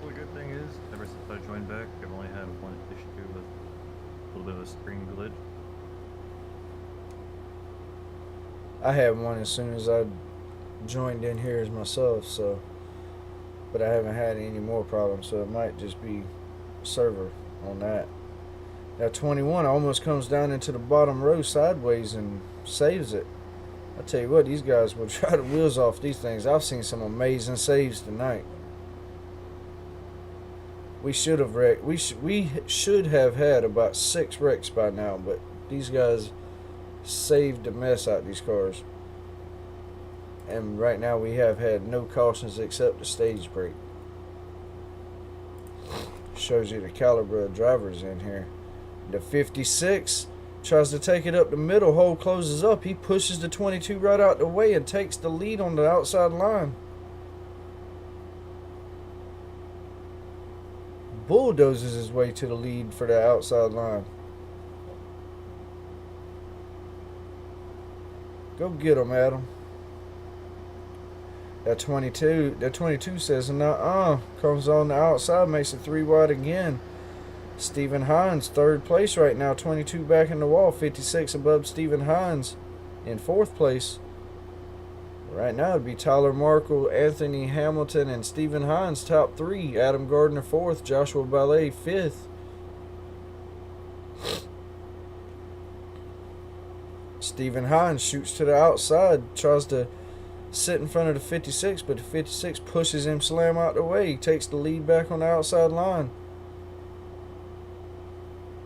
Well, the good thing is, ever since I joined back, I've only had one issue with a little bit of a screen glitch. I had one as soon as I joined in here as myself, so, but I haven't had any more problems, so it might just be server on that. That 21 almost comes down into the bottom row sideways and saves it. I tell you what, these guys will try the wheels off these things. I've seen some amazing saves tonight. We should have wrecked. We should have had about 6 wrecks by now, but these guys saved the mess out of these cars. And right now we have had no cautions except the stage brake. Shows you the caliber of drivers in here. The 56 tries to take it up the middle, hole closes up. He pushes the 22 right out the way and takes the lead on the outside line. Bulldozes his way to the lead for the outside line. Go get him, Adam. That 22 says, nuh-uh. Comes on the outside, makes it 3 wide again. Stephen Hines, 3rd place right now. 22 back in the wall. 56 above Stephen Hines in 4th place. Right now it'd be Tyler Markle, Anthony Hamilton, and Stephen Hines top 3. Adam Gardner 4th. Joshua Ballet 5th. Stephen Hines shoots to the outside. Tries to sit in front of the 56, but the 56 pushes him slam out the way. He takes the lead back on the outside line.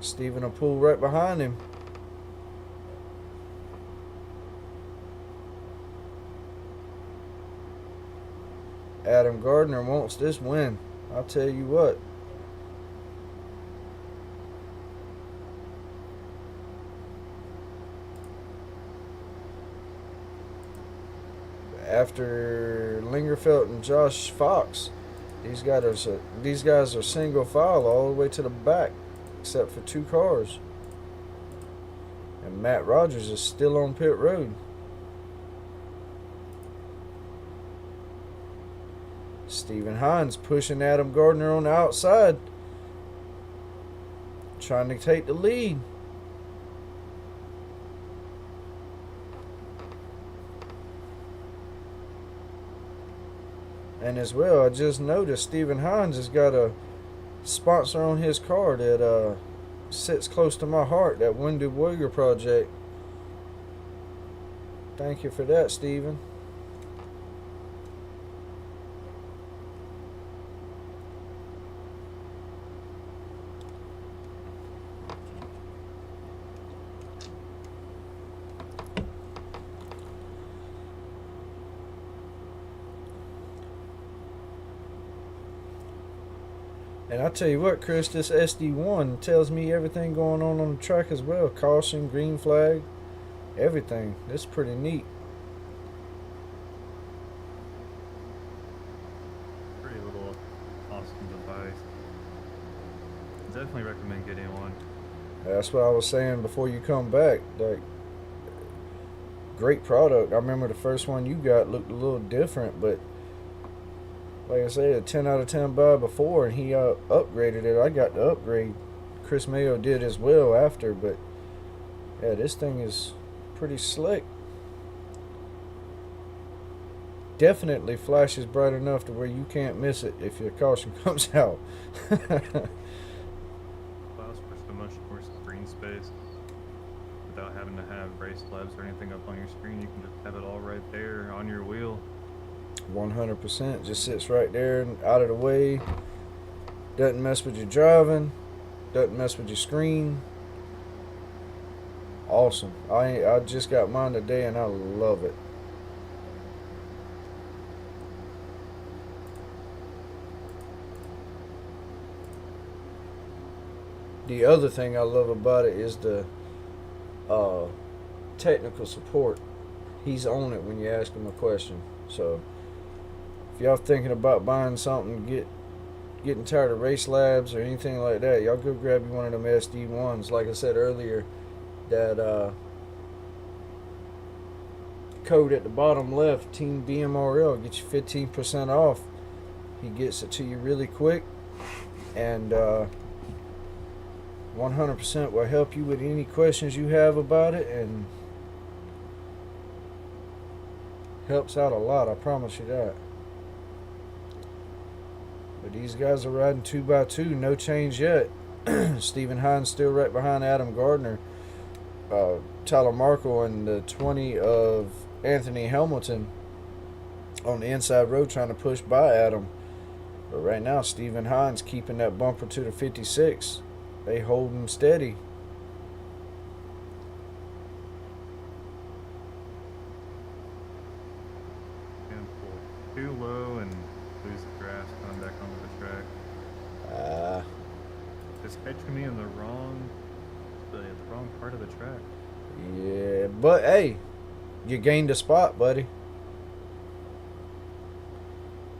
Stephen will pull right behind him. Adam Gardner wants this win. I'll tell you what. After Lingerfeld and Josh Fox, these guys are single file all the way to the back, except for 2 cars. And Matt Rogers is still on pit road. Stephen Hines pushing Adam Gardner on the outside, trying to take the lead. And as well, I just noticed Stephen Hines has got a sponsor on his car that sits close to my heart, that Wounded Warrior Project. Thank you for that, Stephen. And I tell you what, Chris, this SD1 tells me everything going on the track as well. Caution, green flag, everything. It's pretty neat. Pretty little awesome device. Definitely recommend getting one. That's what I was saying before you come back. Like, great product. I remember the first one you got looked a little different, but like I said, a 10 out of 10 buy before, and he upgraded it. I got the upgrade. Chris Mayo did as well after, but yeah, this thing is pretty slick. Definitely flashes bright enough to where you can't miss it if your caution comes out. Allows for so much more screen space without having to have race labs or anything up on your screen. You can just have it all right there on your wheel. 100%. Just sits right there and out of the way. Doesn't mess with your driving. Doesn't mess with your screen. Awesome. I just got mine today and I love it. The other thing I love about it is the technical support. He's on it when you ask him a question. So if y'all thinking about buying something, getting tired of race labs or anything like that, y'all go grab you one of them SD1s. Like I said earlier, that code at the bottom left, Team BMRL, gets you 15% off. He gets it to you really quick, and 100% will help you with any questions you have about it, and Helps out a lot, I promise you that. But these guys are riding 2x2, no change yet. Stephen Hines still right behind Adam Gardner. Tyler Markle and the 20 of Anthony Hamilton on the inside road trying to push by Adam. But right now, Stephen Hines keeping that bumper to the 56. They hold him steady. And pull too low and lose the grass coming back onto the track. It's catching me in the wrong part of the track. Yeah, but hey, you gained a spot, buddy.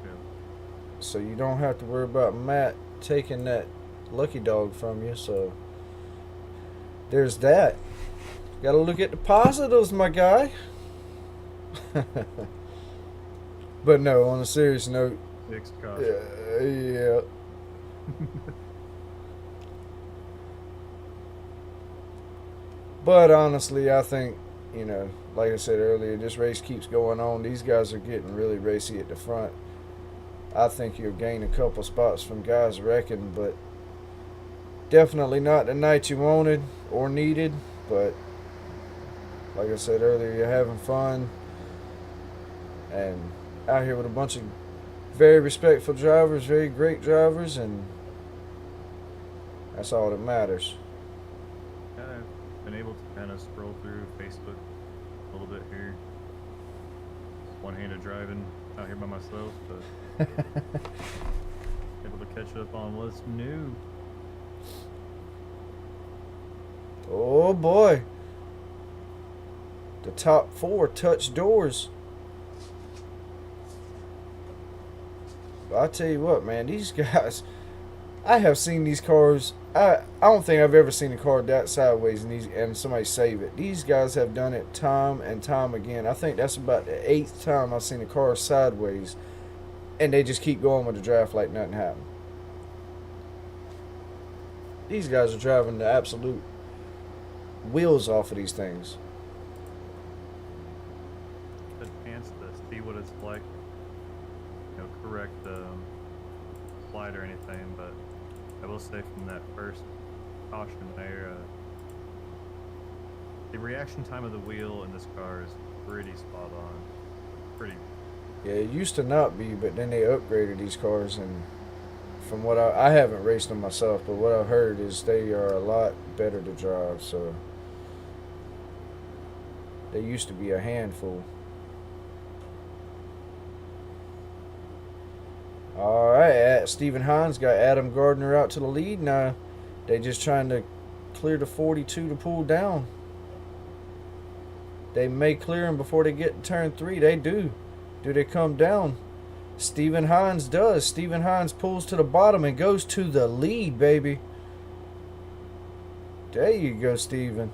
Yeah. So you don't have to worry about Matt taking that lucky dog from you. So there's that. Got to look at the positives, my guy. But no, on a serious note. Fixed caution. Yeah. But honestly, I think, like I said earlier, this race keeps going on. These guys are getting really racy at the front. I think you'll gain a couple spots from guys wrecking, but definitely not the night you wanted or needed. But like I said earlier, you're having fun and out here with a bunch of very respectful drivers, very great drivers, and that's all that matters. I've been able to kind of scroll through Facebook a little bit here. One-handed driving out here by myself, but able to catch up on what's new. Oh boy. The top 4 touch doors. But I tell you what, man, these guys, I have seen these cars. I don't think I've ever seen a car that sideways and somebody save it. These guys have done it time and time again. I think that's about the 8th time I've seen a car sideways, and they just keep going with the draft like nothing happened. These guys are driving the absolute wheels off of these things. A chance to see what it's like, correct slide or anything, but I will say from that first caution there, the reaction time of the wheel in this car is pretty spot on. Pretty. Yeah, it used to not be, but then they upgraded these cars, and from what I haven't raced them myself, but what I've heard is they are a lot better to drive. So they used to be a handful. All right, Stephen Hines got Adam Gardner out to the lead. Now they just trying to clear the 42 to pull down. They may clear him before they get to turn 3. They do. Do they come down? Stephen Hines does. Stephen Hines pulls to the bottom and goes to the lead, baby. There you go, Stephen.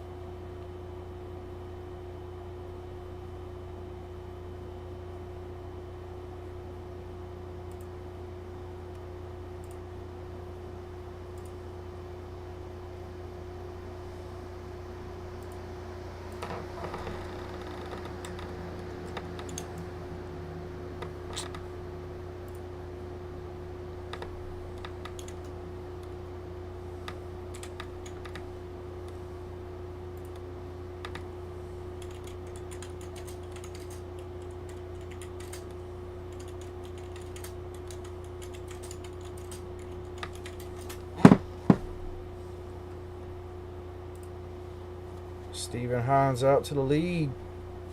Stephen Hines out to the lead.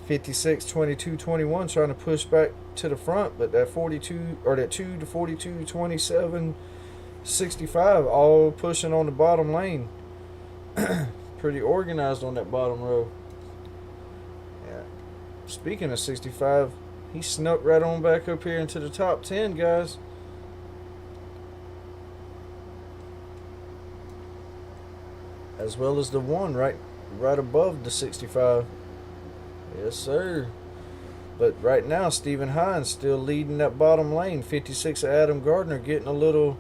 56, 22, 21 trying to push back to the front, but that 42 or that 2 to 42, 27, 65 all pushing on the bottom lane. Pretty organized on that bottom row. Yeah. Speaking of 65, he snuck right on back up here into the top 10, guys. As well as the one right above the 65. Yes, sir. But right now, Stephen Hines still leading that bottom lane. 56 of Adam Gardner getting a little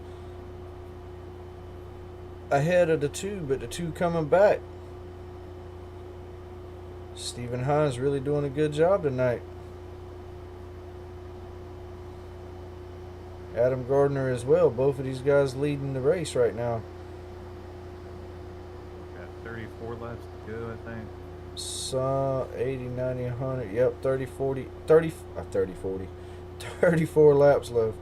ahead of the 2, but the 2 coming back. Stephen Hines really doing a good job tonight. Adam Gardner as well. Both of these guys leading the race right now. Got 34 laps to go, I think. So 80, 90, 100. Yep, 30, 40, 30, 30, 40. 34 laps left.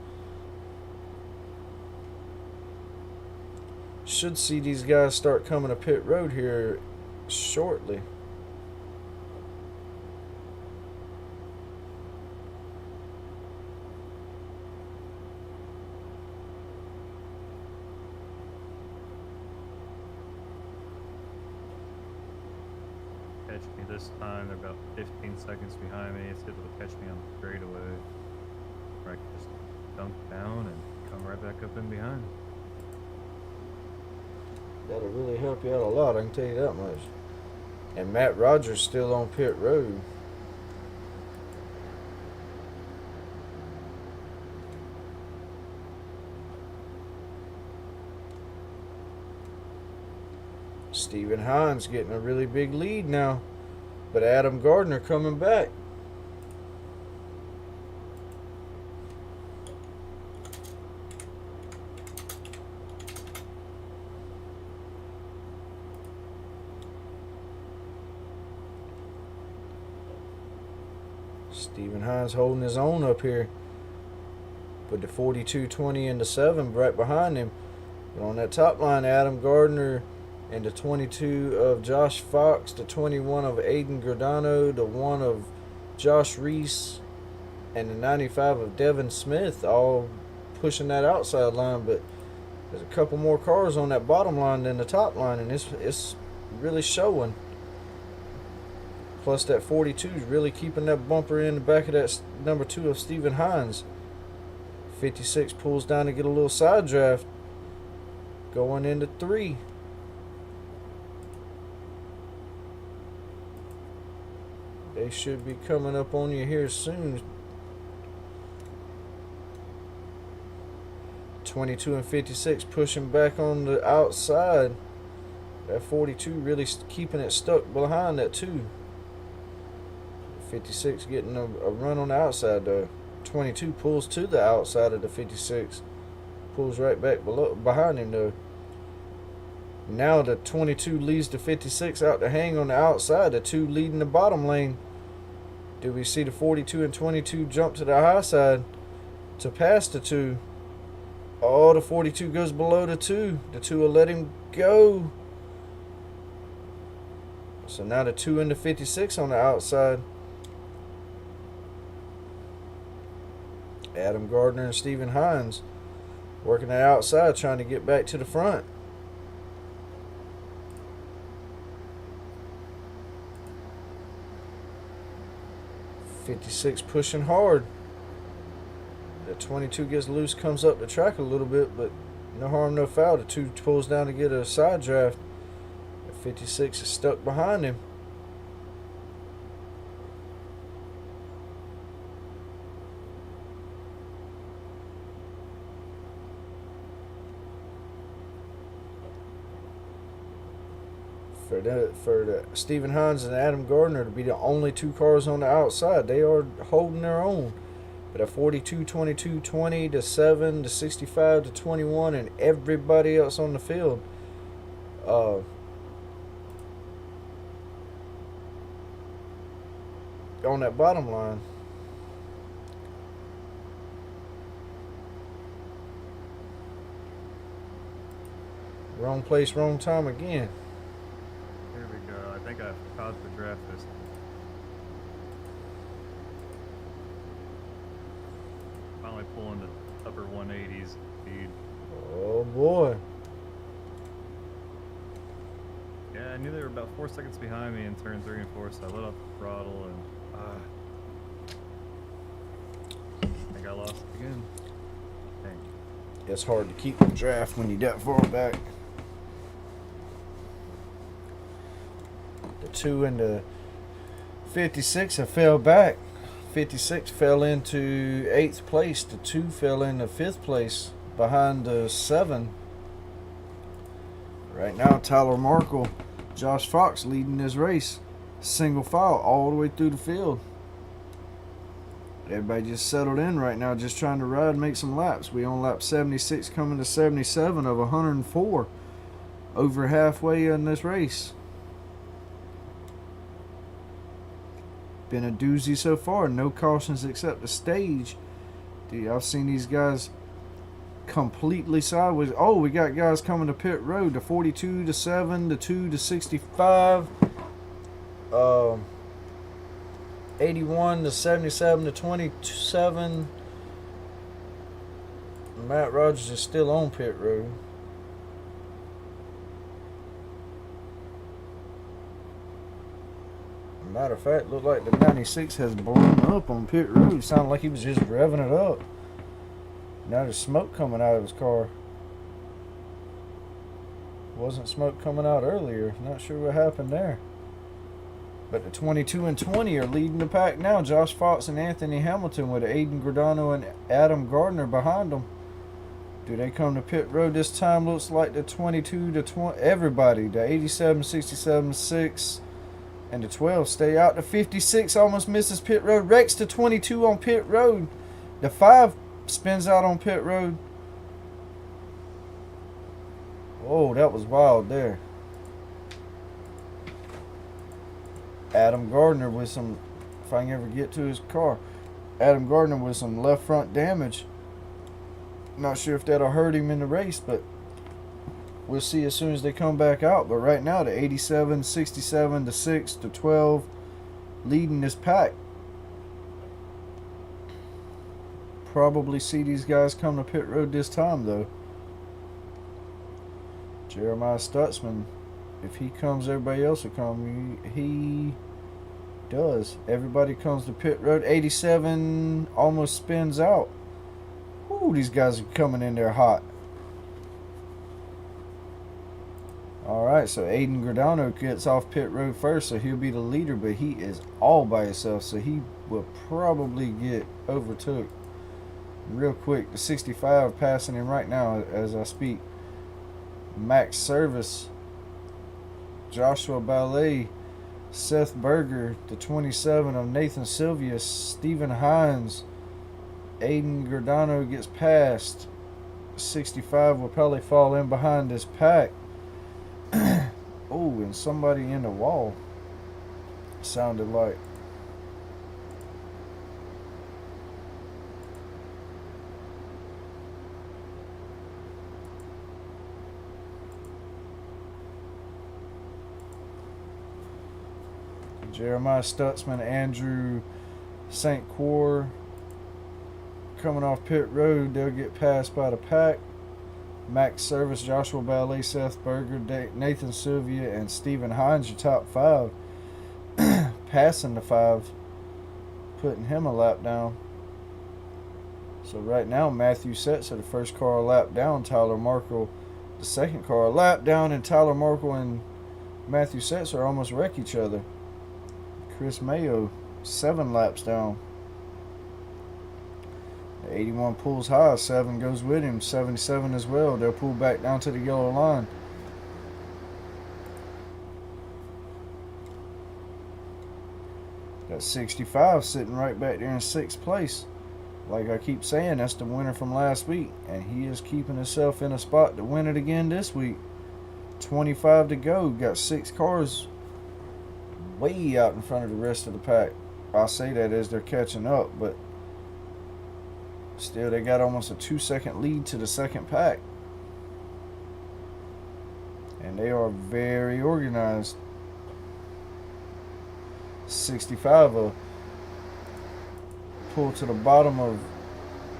Should see these guys start coming to pit road here shortly. Catch me this time. They're about 15 seconds behind me. It's able to catch me on the straightaway. Where I can just dunk down and come right back up in behind. That'll really help you out a lot, I can tell you that much. And Matt Rogers still on pit road. Stephen Hines getting a really big lead now. But Adam Gardner coming back. Stephen Hines holding his own up here. Put the 42-20 into 7 right behind him. But on that top line, Adam Gardner and the 22 of Josh Fox, the 21 of Aiden Giordano, the 1 of Josh Reese, and the 95 of Devin Smith, all pushing that outside line. But there's a couple more cars on that bottom line than the top line, and it's really showing. Plus that 42 is really keeping that bumper in the back of that number 2 of Stephen Hines. 56 pulls down to get a little side draft. Going into 3. They should be coming up on you here soon. 22 and 56 pushing back on the outside. That 42 really keeping it stuck behind that 2. 56 getting a run on the outside though. 22 pulls to the outside of the 56. Pulls right back behind him though. Now the 22 leads the 56 out to hang on the outside. The 2 leading the bottom lane. Do we see the 42 and 22 jump to the high side to pass the 2? Oh, the 42 goes below the 2. The 2 will let him go. So now the 2 and the 56 on the outside. Adam Gardner and Stephen Hines working the outside trying to get back to the front. .56 pushing hard. The 22 gets loose, comes up the track a little bit, but no harm, no foul. The 2 pulls down to get a side draft. The 56 is stuck behind him. For the Stephen Hines and Adam Gardner to be the only 2 cars on the outside, they are holding their own. But a 42, 22, 20 to 7 to 65 to 21, and everybody else on the field. On that bottom line. Wrong place, wrong time again. Here we go. I think I paused the draft this time. Finally pulling the upper 180s speed. Oh boy. Yeah, I knew they were about 4 seconds behind me in turn 3 and 4, so I let off the throttle and I think I lost it again. Dang. It's hard to keep the draft when you're that far back. The 2 and the 56 have fell back. 56 fell into 8th place. The 2 fell into 5th place behind the 7. Right now, Tyler Markle, Josh Fox leading this race. Single file all the way through the field. Everybody just settled in right now, just trying to ride, make some laps. We on lap 76, coming to 77 of 104. Over halfway in this race. Been a doozy so far. No cautions except the stage. Dude, I've seen these guys completely sideways. Oh, we got guys coming to pit road. The 42 to 7, the 2 to 65. 81 to 77 to 27. Matt Rogers is still on pit road. Matter of fact, looked like the 96 has blown up on pit road. Sounded like he was just revving it up. Now there's smoke coming out of his car. Wasn't smoke coming out earlier. Not sure what happened there. But the 22 and 20 are leading the pack now. Josh Fox and Anthony Hamilton with Aiden Gordano and Adam Gardner behind them. Do they come to pit road this time? Looks like the 22 to 20. Everybody. The 87, 67, 6. And the 12 stay out. The 56 almost misses pit road. Wrecks the 22 on pit road. The 5 spins out on pit road. Whoa, that was wild there. Adam Gardner with some, if I can ever get to his car, Adam Gardner with some left front damage. Not sure if that'll hurt him in the race, but we'll see as soon as they come back out. But right now, the 87, 67, the 6, the 12 leading this pack. Probably see these guys come to pit road this time, though. Jeremiah Stutzman, if he comes, everybody else will come. He does. Everybody comes to pit road. 87 almost spins out. Ooh, these guys are coming in there hot. Alright, so Aiden Gordano gets off pit road first, so he'll be the leader, but he is all by himself, so he will probably get overtook real quick. The 65 passing him right now as I speak. Max Service, Joshua Ballet, Seth Berger, the 27 of Nathan Sylvia, Stephen Hines, Aiden Gordano gets past. 65 will probably fall in behind this pack. Oh, and somebody in the wall. Sounded like. Jeremiah Stutzman, Andrew St. Croix coming off pit road. They'll get passed by the pack. Max Service, Joshua Ballet, Seth Berger, Nathan Sylvia, and Stephen Hines, your top 5. Passing the 5, putting him a lap down. So right now, Matthew Setzer, the first car a lap down. Tyler Markle, the second car a lap down. And Tyler Markle and Matthew Setzer almost wreck each other. Chris Mayo, 7 laps down. 81 pulls high, 7 goes with him, 77 as well. They'll pull back down to the yellow line. Got 65 sitting right back there in 6th place. Like I keep saying, that's the winner from last week, and he is keeping himself in a spot to win it again this week. 25 to go. Got 6 cars way out in front of the rest of the pack. I say that as they're catching up, but still, they got almost a 2-second lead to the second pack. And they are very organized. 65 will pull to the bottom of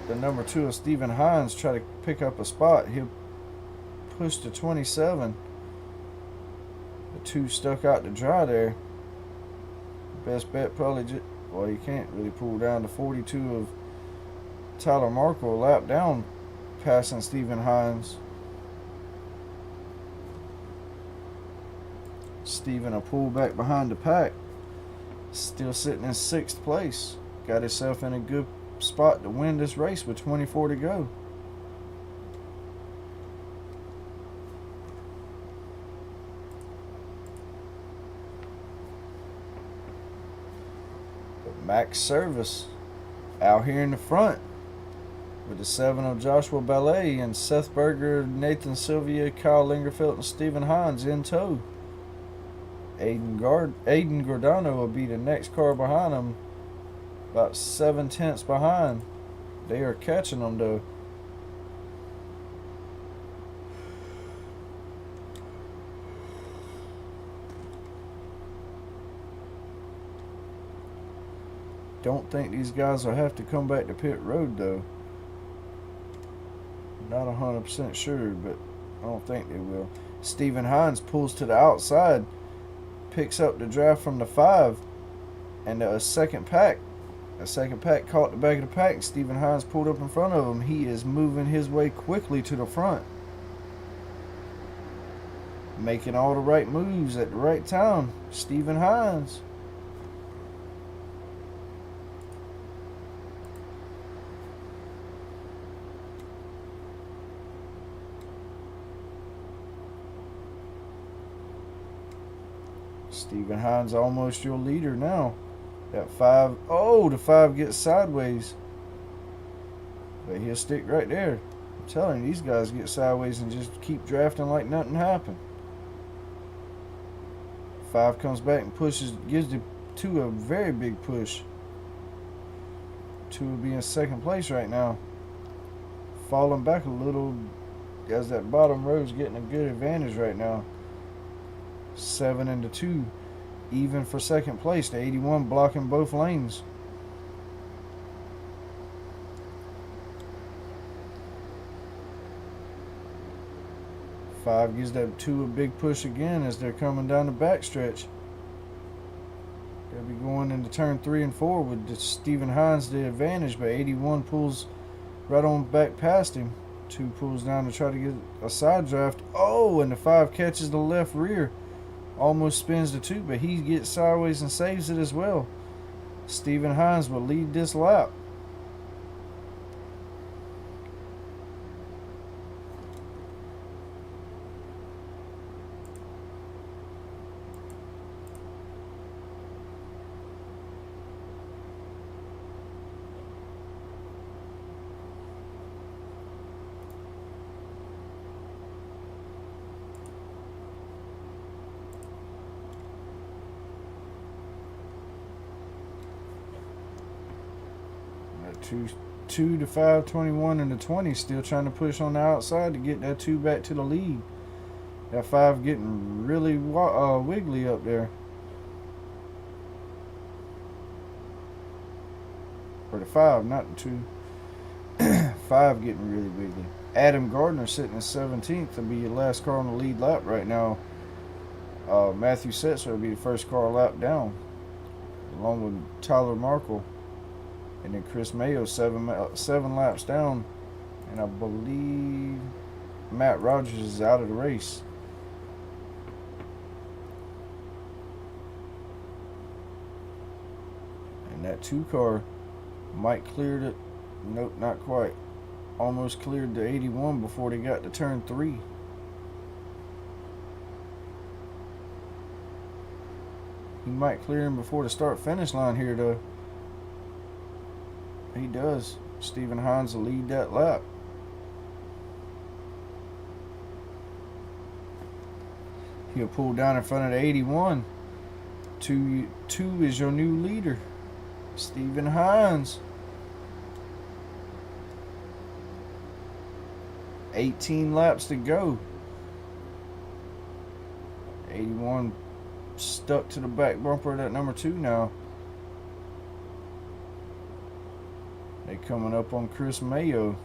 the number 2 of Stephen Hines, try to pick up a spot. He'll push to 27. The 2 stuck out to dry there. Best bet probably just, well, you can't really pull down the 42 of Tyler Markle, lap down, passing Stephen Hines. Stephen will pull back behind the pack. Still sitting in 6th place. Got himself in a good spot to win this race with 24 to go. But Max Service, Out here in the front with the 7 of Joshua Ballet and Seth Berger, Nathan Sylvia, Kyle Lingerfeld, and Stephen Hines in tow. Aiden Gordano will be the next car behind them, about 7/10 behind. They are catching them though. Don't think these guys will have to come back to pit road though. Not 100% sure, but I don't think they will. Stephen Hines pulls to the outside, picks up the draft from the 5, and a second pack. A second pack caught the back of the pack. Stephen Hines pulled up in front of him. He is moving his way quickly to the front, making all the right moves at the right time. Stephen Hines. Stephen Hines almost your leader now. That 5. Oh, the 5 gets sideways. But he'll stick right there. I'm telling you, these guys get sideways and just keep drafting like nothing happened. 5 comes back and pushes, gives the 2 a very big push. 2 will be in second place right now. Falling back a little as that bottom row is getting a good advantage right now. 7 and the 2. Even for second place. The 81 blocking both lanes. Five gives that 2 a big push again as they're coming down the backstretch. They'll be going into turn 3 and 4 with Stephen Hines the advantage, but 81 pulls right on back past him. 2 pulls down to try to get a side draft. Oh, and the 5 catches the left rear. Almost spins the 2, but he gets sideways and saves it as well. Stephen Hines will lead this lap. Two to 5, 21, and the 20 still trying to push on the outside to get that 2 back to the lead. That 5 getting really wiggly up there. Or the 5, not the 2. 5 getting really wiggly. Adam Gardner sitting in 17th to be your last car on the lead lap right now. Matthew Setzer will be the first car lap down, along with Tyler Markle. And then Chris Mayo, seven laps down. And I believe Matt Rogers is out of the race. And that 2 car might cleared it. Nope, not quite. Almost cleared the 81 before they got to turn 3. He might clear him before the start-finish line here, though. He does. Stephen Hines will lead that lap. He'll pull down in front of the 81. 2 is your new leader, Stephen Hines. 18 laps to go. 81 stuck to the back bumper of that number 2 now. They coming up on Chris Mayo.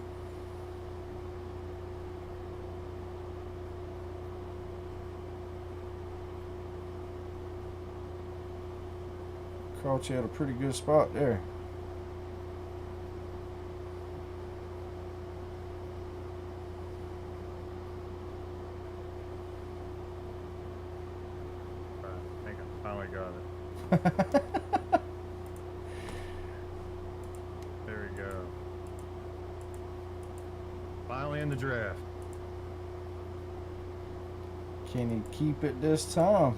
Caught you at a pretty good spot there. I think I finally got it. There we go. Finally in the draft. Can he keep it this time?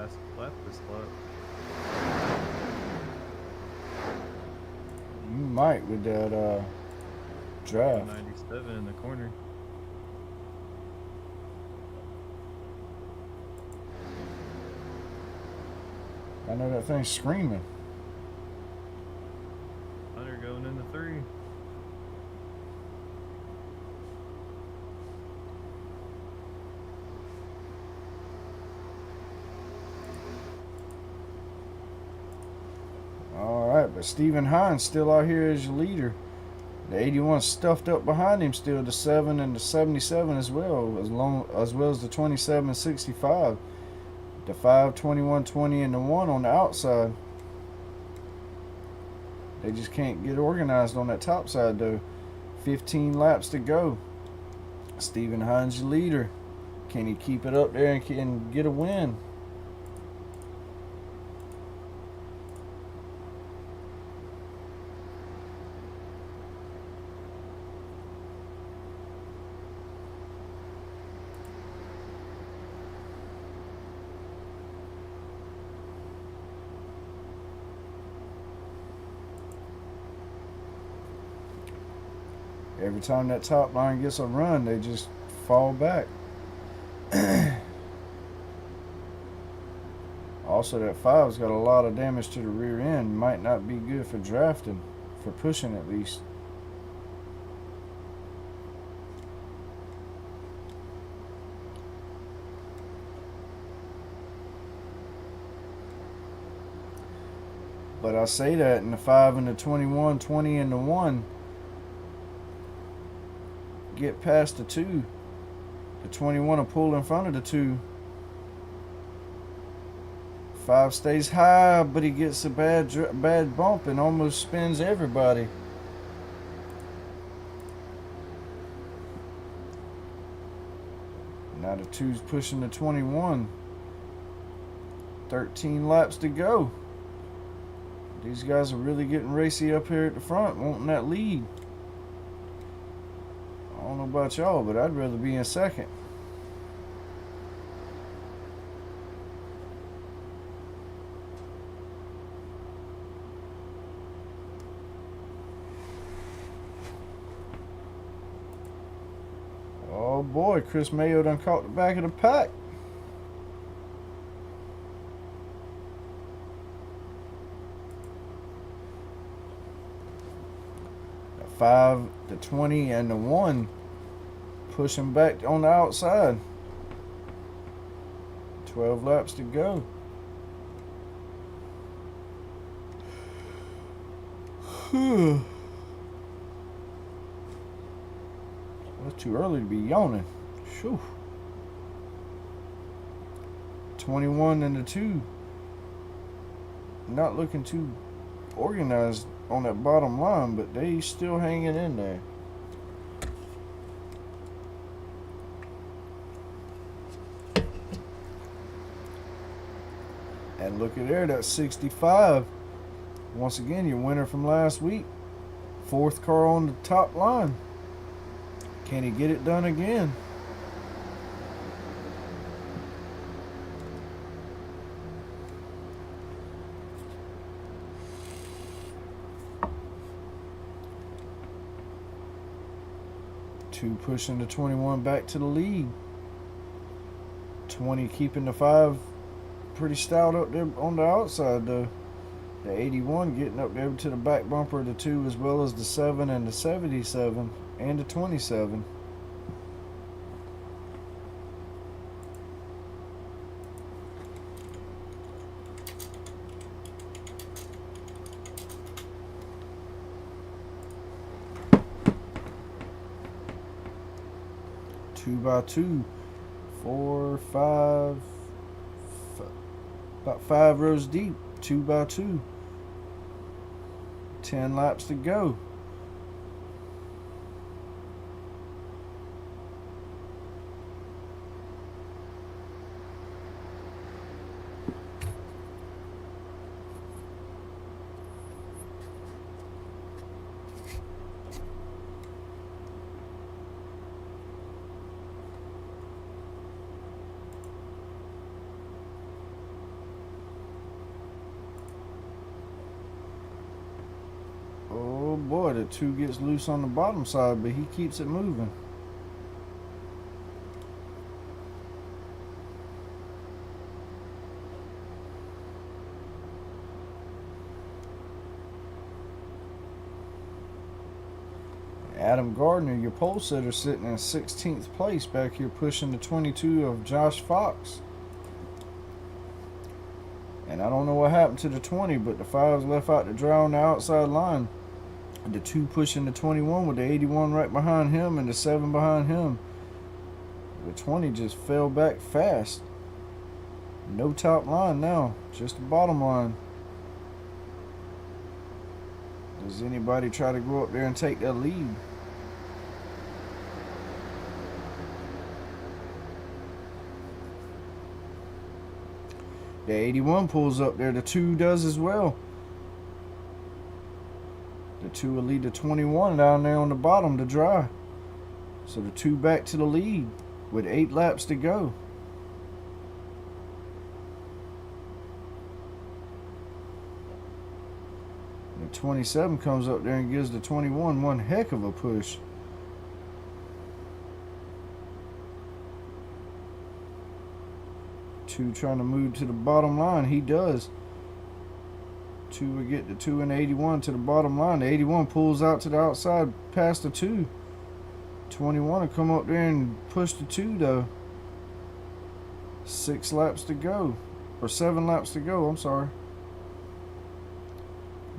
last lap this lap. You might with that draft. 97 in the corner. I know that thing's screaming. Hunter going into 3. All right, but Stephen Hines still out here as your leader. The 81 stuffed up behind him still, the 7 and the 77 as well, as well as the 27 and 65. The 5, 21, 20, and the 1 on the outside. They just can't get organized on that top side though. 15 laps to go. Stephen Hines your leader. Can he keep it up there and get a win? Every time that top line gets a run, they just fall back. Also, that 5's got a lot of damage to the rear end. Might not be good for drafting, for pushing at least. But I say that in the 5 and the 21, 20 and the 1. Get past the 2. The 21 will pull in front of the 2. 5 stays high, but he gets a bad bump and almost spins everybody. Now the 2's pushing the 21. 13 laps to go. These guys are really getting racy up here at the front, wanting that lead. I don't know about y'all, but I'd rather be in second. Oh boy, Chris Mayo done caught the back of the pack. The 5, the 20, and the 1 pushing back on the outside. 12 laps to go. It's too early to be yawning. Shoo. 21 and the 2. Not looking too organized on that bottom line, but they still hanging in there. And look at there, that's 65. Once again, your winner from last week. 4th car on the top line. Can he get it done again? Two pushing the 21 back to the lead. 20 keeping the 5 pretty stout up there on the outside though. The 81 getting up there to the back bumper of the 2, as well as the 7 and the 77 and the 27. Two by 2, 4, 5, about 5 rows deep. 2 by 2. 10 laps to go. boy, the 2 gets loose on the bottom side, but he keeps it moving. Adam Gardner, your pole sitter, sitting in 16th place back here, pushing the 22 of Josh Fox. And I don't know what happened to the 20, but the 5's left out to dry on the outside line. The 2 pushing the 21 with the 81 right behind him and the 7 behind him. The 20 just fell back fast. No top line now, just the bottom line. Does anybody try to go up there and take that lead? The 81 pulls up there. The 2 does as well. The 2 will lead the 21 down there on the bottom to dry. So the 2 back to the lead with 8 laps to go. The 27 comes up there and gives the 21 one heck of a push. Two trying to move to the bottom line. He does. 2 will get the 2 and 81 to the bottom line. The 81 pulls out to the outside past the 2. 21 will come up there and push the 2 though. 6 laps to go. Or 7 laps to go, I'm sorry.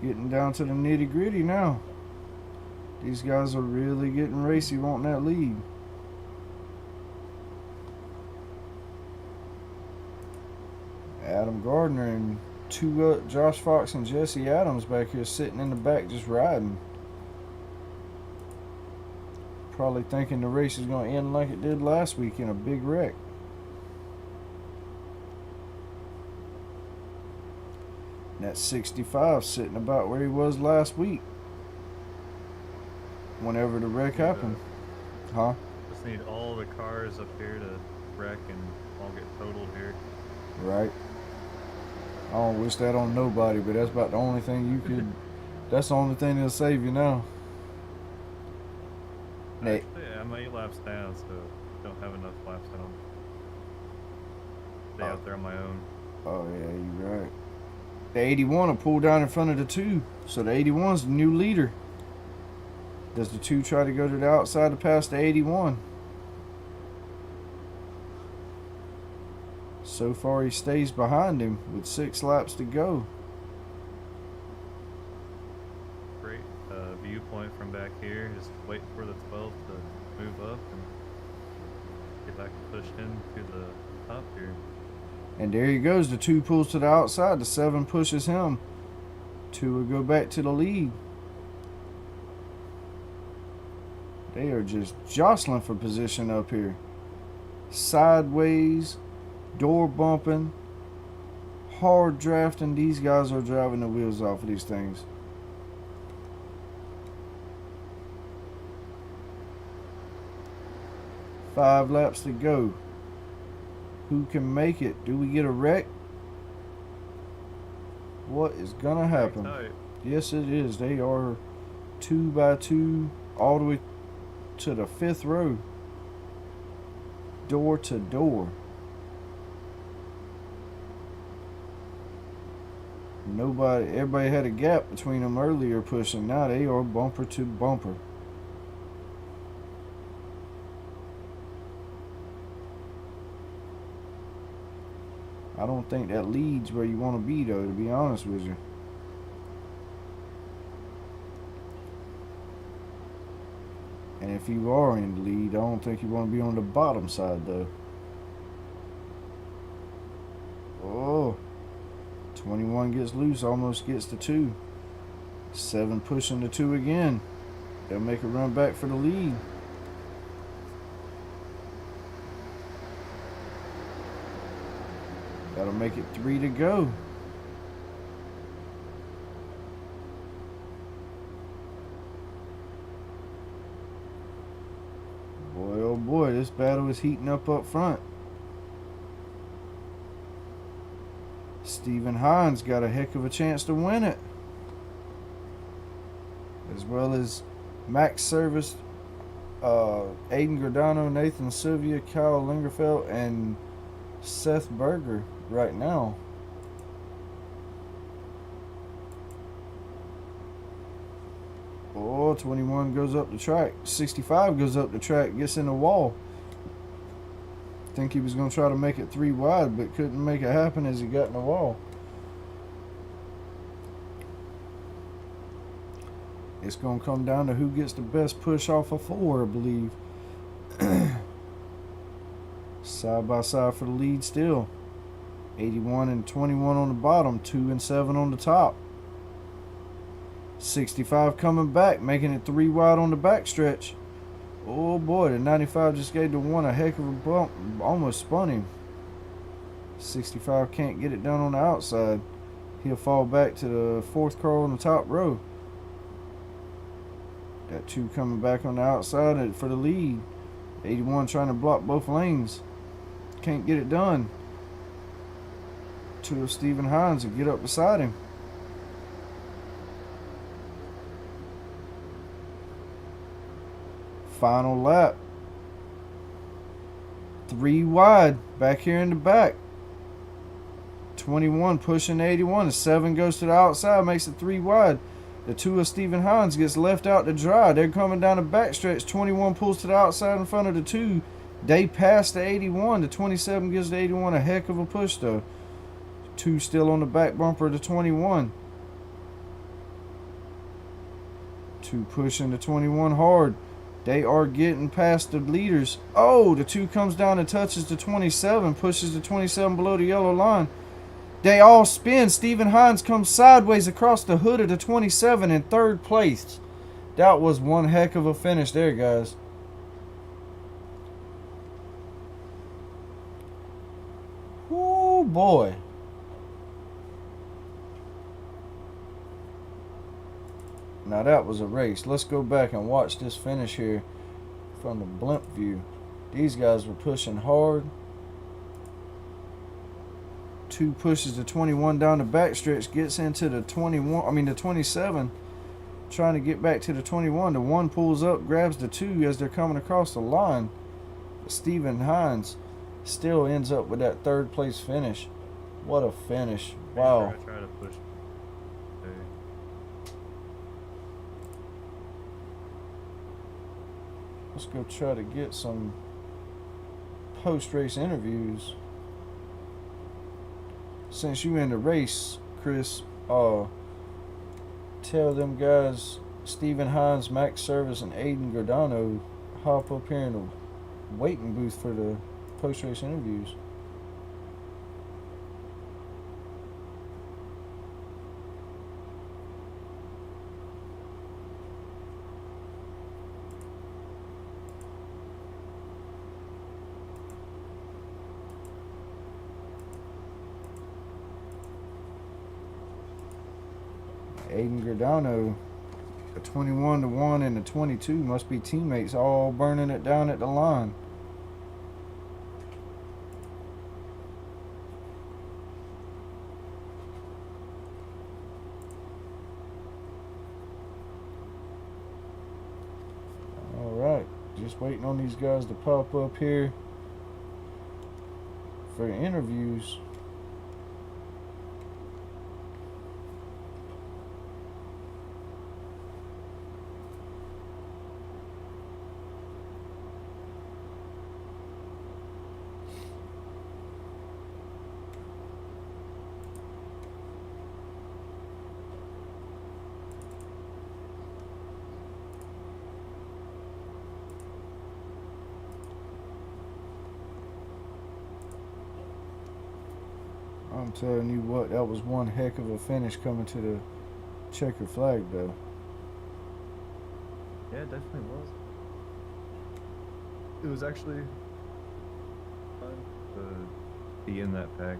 Getting down to the nitty gritty now. These guys are really getting racy wanting that lead. Adam Gardner and 2 Josh Fox and Jesse Adams back here sitting in the back just riding. Probably thinking the race is going to end like it did last week in a big wreck. And that 65 sitting about where he was last week. Whenever the wreck happened. Huh? Just need all the cars up here to wreck and all get totaled here. Right. I don't wish that on nobody, but that's about the only thing you could. That's the only thing that'll save you now. Nate. Actually, I'm 8 laps down, so don't have enough laps. I don't stay out there on my own. Oh yeah, you're right. The 81 will pull down in front of the 2, so the 81's the new leader. Does the 2 try to go to the outside to pass the 81? So far he stays behind him with 6 laps to go. Great viewpoint from back here. Just wait for the 12 to move up and get back pushed into the top here. And there he goes. The 2 pulls to the outside. The 7 pushes him. 2 will go back to the lead. They are just jostling for position up here. Sideways, door bumping, hard drafting. These guys are driving the wheels off of these things. Five laps to go. Who can make it? Do we get a wreck? What is gonna happen? Yes, it is. They are 2 by 2 all the way to the 5th row. Door to door. Everybody had a gap between them earlier pushing. Now they are bumper to bumper. I don't think that leads where you want to be, though, to be honest with you. And if you are in the lead, I don't think you want to be on the bottom side, though. Oh. 21 gets loose, almost gets the 2. 7 pushing the 2 again. They'll make a run back for the lead. That'll make it 3 to go. Boy, oh boy, this battle is heating up front. Stephen Hines got a heck of a chance to win it. as well as Max Service, Aiden Gordano, Nathan Sylvia, Kyle Lingerfeld, and Seth Berger right now. Oh, 21 goes up the track. 65 goes up the track, gets in the wall. Think he was going to try to make it 3 wide, but couldn't make it happen as he got in the wall. It's going to come down to who gets the best push off of 4, I believe. Side by side for the lead still. 81 and 21 on the bottom, 2 and 7 on the top. 65 coming back, making it 3 wide on the backstretch. Oh boy, the 95 just gave the 1 a heck of a bump, almost spun him. 65 can't get it done on the outside. He'll fall back to the 4th car on the top row. Got 2 coming back on the outside for the lead. 81 trying to block both lanes. Can't get it done. 2 of Stephen Hines will get up beside him. Final lap. 3 wide. Back here in the back. 21 pushing 81. The 7 goes to the outside. Makes it 3 wide. The 2 of Stephen Hines gets left out to dry. They're coming down the backstretch. 21 pulls to the outside in front of the 2. They pass the 81. The 27 gives the 81 a heck of a push though. 2 still on the back bumper of the 21. 2 pushing the 21 hard. They are getting past the leaders. Oh, the 2 comes down and touches the 27. Pushes the 27 below the yellow line. They all spin. Stephen Hines comes sideways across the hood of the 27 in 3rd place. That was one heck of a finish there, guys. Oh boy. Now that was a race. Let's go back and watch this finish here from the blimp view. These guys were pushing hard. 2 pushes the 21 down the backstretch, gets into the 27, trying to get back to the 21. The 1 pulls up, grabs the 2 as they're coming across the line. Stephen Hines still ends up with that 3rd place finish. What a finish. Wow. I try to push. Let's go try to get some post-race interviews. Since you in the race, Chris, tell them guys, Stephen Hines, Max Service, and Aiden Gordano, hop up here in the waiting booth for the post-race interviews. Aiden Gordano, the 21 to 1 and the 22 must be teammates, all burning it down at the line. All right, just waiting on these guys to pop up here for interviews. I'm telling you what, that was one heck of a finish coming to the checker flag, though. Yeah, it definitely was. It was actually fun to be in that pack.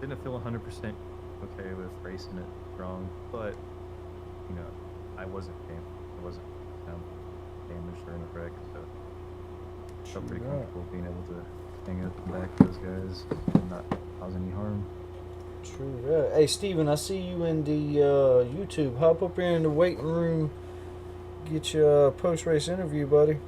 Didn't feel 100% okay with racing it wrong, but you know, I wasn't damaged or in a wreck, so I felt pretty comfortable being able to hang up and back those guys and not cause any harm. True that. Hey, Steven, I see you in the YouTube. Hop up here in the waiting room. Get your post race interview, buddy.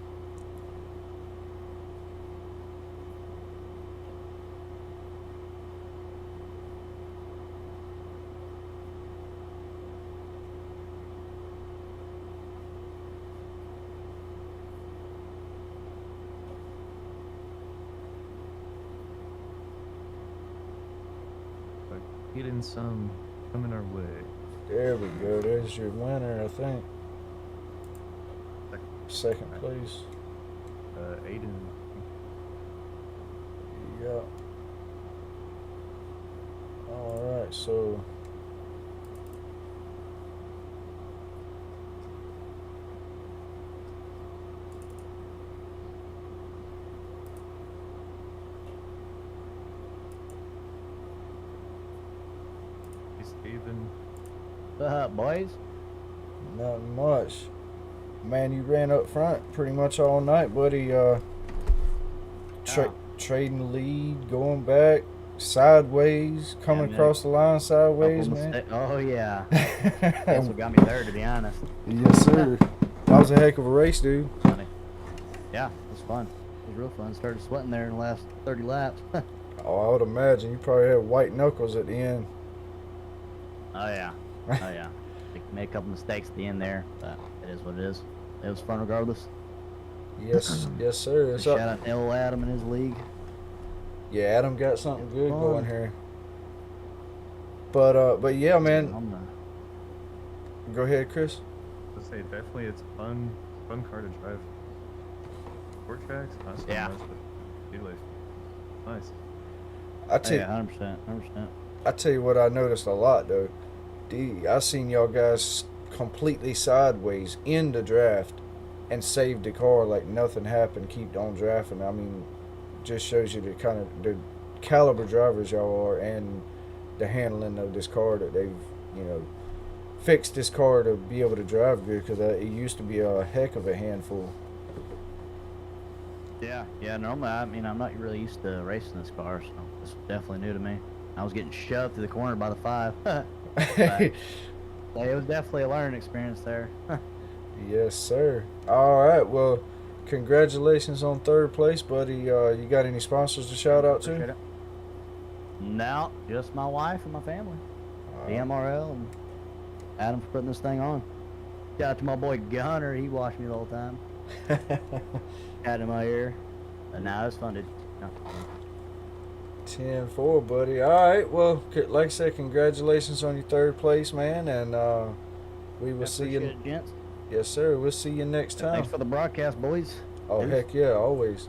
But getting some coming our way. There we go. There's your winner, I think. Second place. Aiden. Yeah. All right, so. Hey, Steven. What's up, boys? Nothing much. Man, you ran up front pretty much all night, buddy. Trading lead, going back, sideways, coming man. across the line sideways, Couple man. mistake- Oh, yeah. That's what got me third, to be honest. Yes, sir. That was a heck of a race, dude. Funny. Yeah, it was fun. It was real fun. Started sweating there in the last 30 laps. Oh, I would imagine you probably had white knuckles at the end. Oh, yeah. Oh, yeah. Made a couple mistakes at the end there, but it is what it is. It was fun regardless. Yes, yes, sir. It's Shout up. out to old Adam and his league. Yeah, Adam got something good Fun. going here. But yeah, man. I'm, Go ahead, Chris. Let's say definitely it's fun car to drive. Sport tracks, not so Yeah. much, but speedway. Nice. I tell yeah, 100%. 100%. I tell you what I noticed a lot though. I seen y'all guys completely sideways in the draft and saved the car like nothing happened. Keep on drafting. I mean, just shows you the kind of the caliber drivers y'all are and the handling of this car that they've fixed this car to be able to drive good because it used to be a heck of a handful. Yeah, normally, I mean, I'm not really used to racing this car, so this was definitely new to me. I was getting shoved through the corner by the 5. But it was definitely a learning experience there. Yes, sir. All right. Well, congratulations on third place, buddy. You got any sponsors to shout out Appreciate to? it. No, just my wife and my family. Uh, The MRL and Adam for putting this thing on. Shout out to my boy Gunner. He watched me the whole time. Had in my ear. But now it's fun, dude. No. 10-4, buddy. All right. Well, like I said, congratulations on your third place, man. And we will see you. Appreciate it, gents. Yes, sir. We'll see you next time. Thanks for the broadcast, boys. Oh, Peace. heck yeah, always.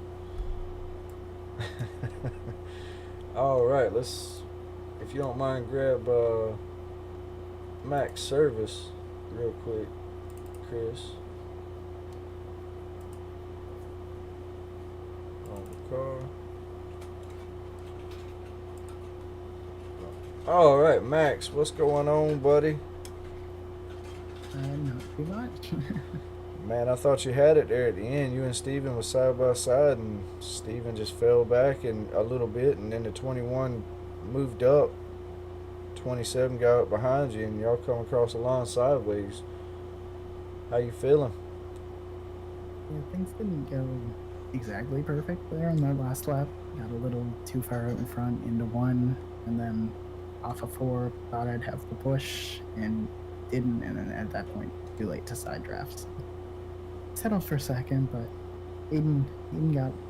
All right, let's, if you don't mind, grab Max Service real quick, Chris. On the car. All right, Max, what's going on, buddy? Not too much. Man, I thought you had it there at the end. You and Steven was side by side, and Steven just fell back and a little bit, and then the 21 moved up. 27 got up behind you, and y'all come across the line sideways. How you feeling? Yeah, things didn't go exactly perfect there on that last lap. Got a little too far out in front into 1, and then off of 4, thought I'd have the push, and didn't, and then at that point, too late to side drafts. Settled for second, but Aiden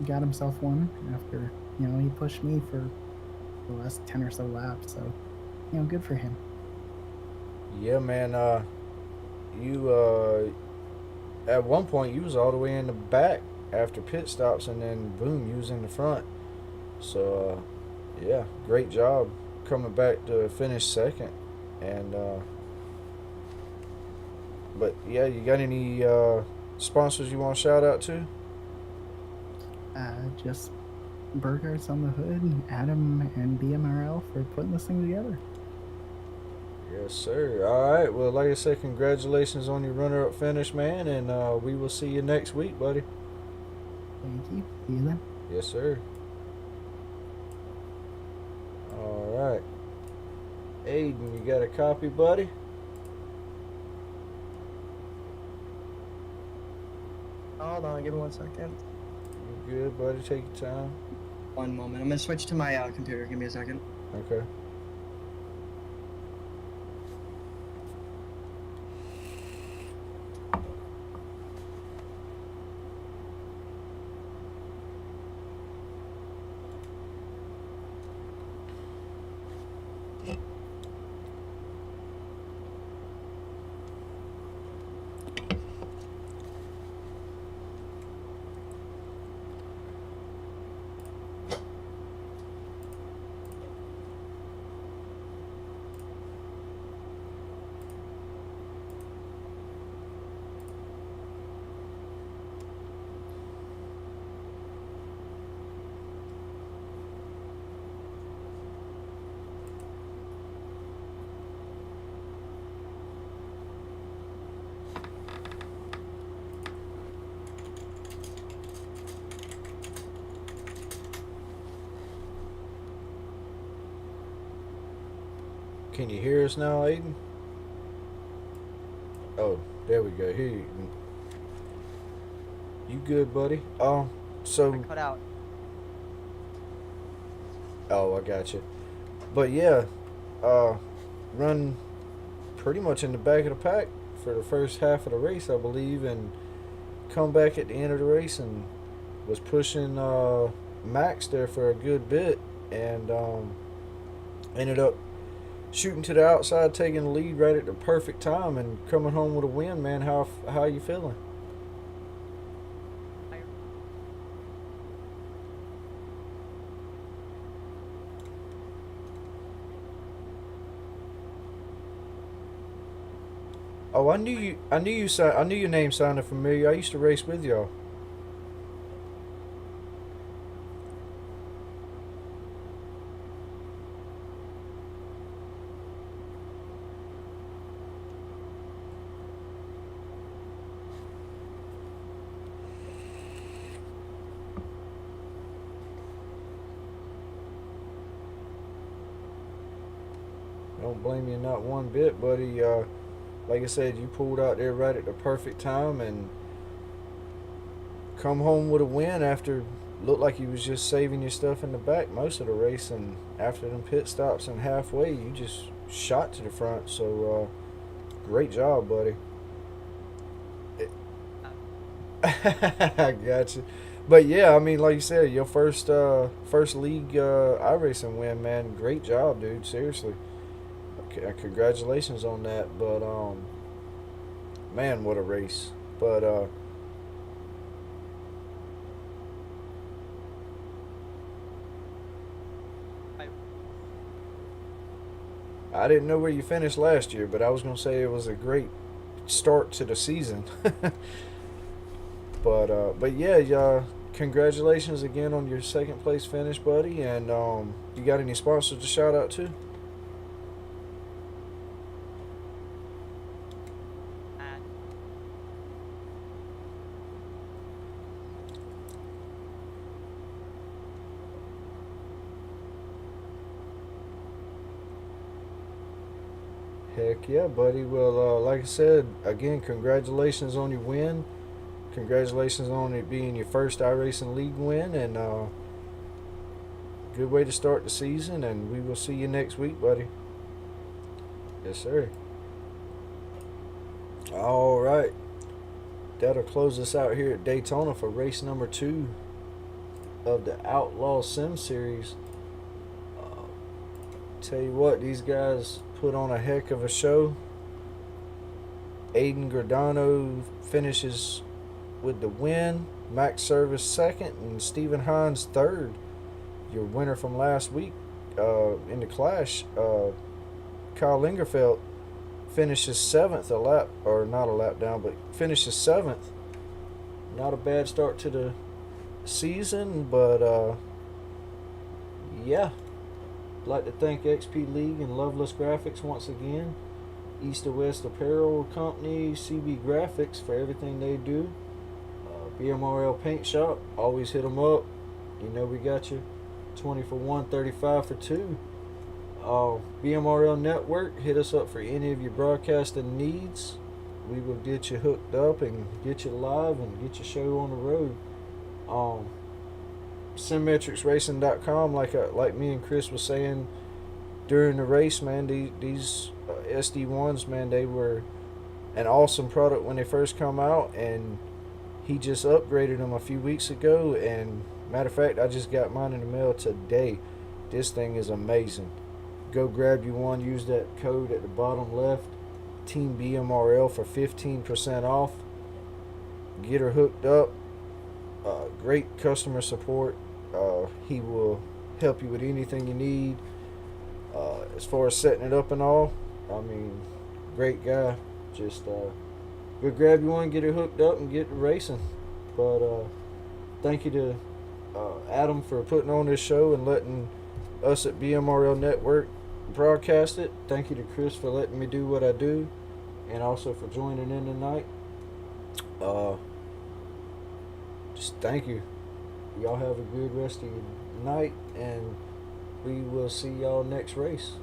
got himself one after, he pushed me for the last 10 or so laps, so, good for him. Yeah, man. You at one point you was all the way in the back after pit stops, and then boom, you was in the front. So yeah, great job coming back to finish second. And but yeah, you got any sponsors you want to shout out to? Just Burgers on the Hood, Adam and BMRL for putting this thing together. Yes, sir. All right. Well, like I said, congratulations on your runner-up finish, man, and we will see you next week, buddy. Thank you. See you then. Yes, sir. All right. Aiden, you got a copy, buddy? Hold on, give me 1 second. You good, buddy? Take your time. One moment. I'm gonna switch to my computer. Give me a second. Okay. Can you hear us now, Aiden? Oh, there we go. Here you good, buddy? So Cut out. oh, I got you. But yeah, run pretty much in the back of the pack for the first half of the race, I believe, and come back at the end of the race and was pushing Max there for a good bit, and ended up shooting to the outside, taking the lead right at the perfect time, and coming home with a win, man. How you feeling? Oh, I knew your name sounded familiar. I used to race with y'all. Don't blame you not one bit, buddy. Like I said, you pulled out there right at the perfect time and come home with a win after looked like you was just saving your stuff in the back most of the race, and after them pit stops and halfway, you just shot to the front. So great job, buddy. I got you. But yeah, I mean, like you said, your first league iRacing win, man. Great job, dude. Seriously. Congratulations on that. But man, what a race. But I didn't know where you finished last year, but I was gonna say it was a great start to the season. But yeah, congratulations again on your second place finish, buddy. And you got any sponsors to shout out to? Heck yeah, buddy. Well, like I said, again, congratulations on your win. Congratulations on it being your first iRacing League win, and good way to start the season, and we will see you next week, buddy. Yes, sir. All right. That'll close us out here at Daytona for race number 2 of the Outlaws Sim Series. Tell you what, these guys put on a heck of a show. Aiden Gordano finishes with the win. Max Service second, and Stephen Hines third. Your winner from last week in the clash, Kyle Lingerfeld, finishes 7th, not a lap down, but finishes 7th. Not a bad start to the season, but yeah. I'd like to thank XP League and Loveless Graphics once again. East to West Apparel Company, CB Graphics for everything they do. BMRL Paint Shop, always hit them up. You know we got you 20 for 1, 35 for 2. BMRL Network, hit us up for any of your broadcasting needs. We will get you hooked up and get you live and get your show on the road. SymmetricsRacing.com, like me and Chris was saying during the race, man, these SD1s, man, they were an awesome product when they first come out, and he just upgraded them a few weeks ago, and matter of fact, I just got mine in the mail today. This thing is amazing. Go grab you one, use that code at the bottom left, Team BMRL, for 15% off. Get her hooked up. Great customer support. He will help you with anything you need. As far as setting it up and all, I mean, great guy. Just go grab you one, get her hooked up, and get racing. But thank you to Adam for putting on this show and letting us at BMRL Network broadcast it. Thank you to Chris for letting me do what I do, and also for joining in tonight. Just thank you. Y'all have a good rest of your night, and we will see y'all next race.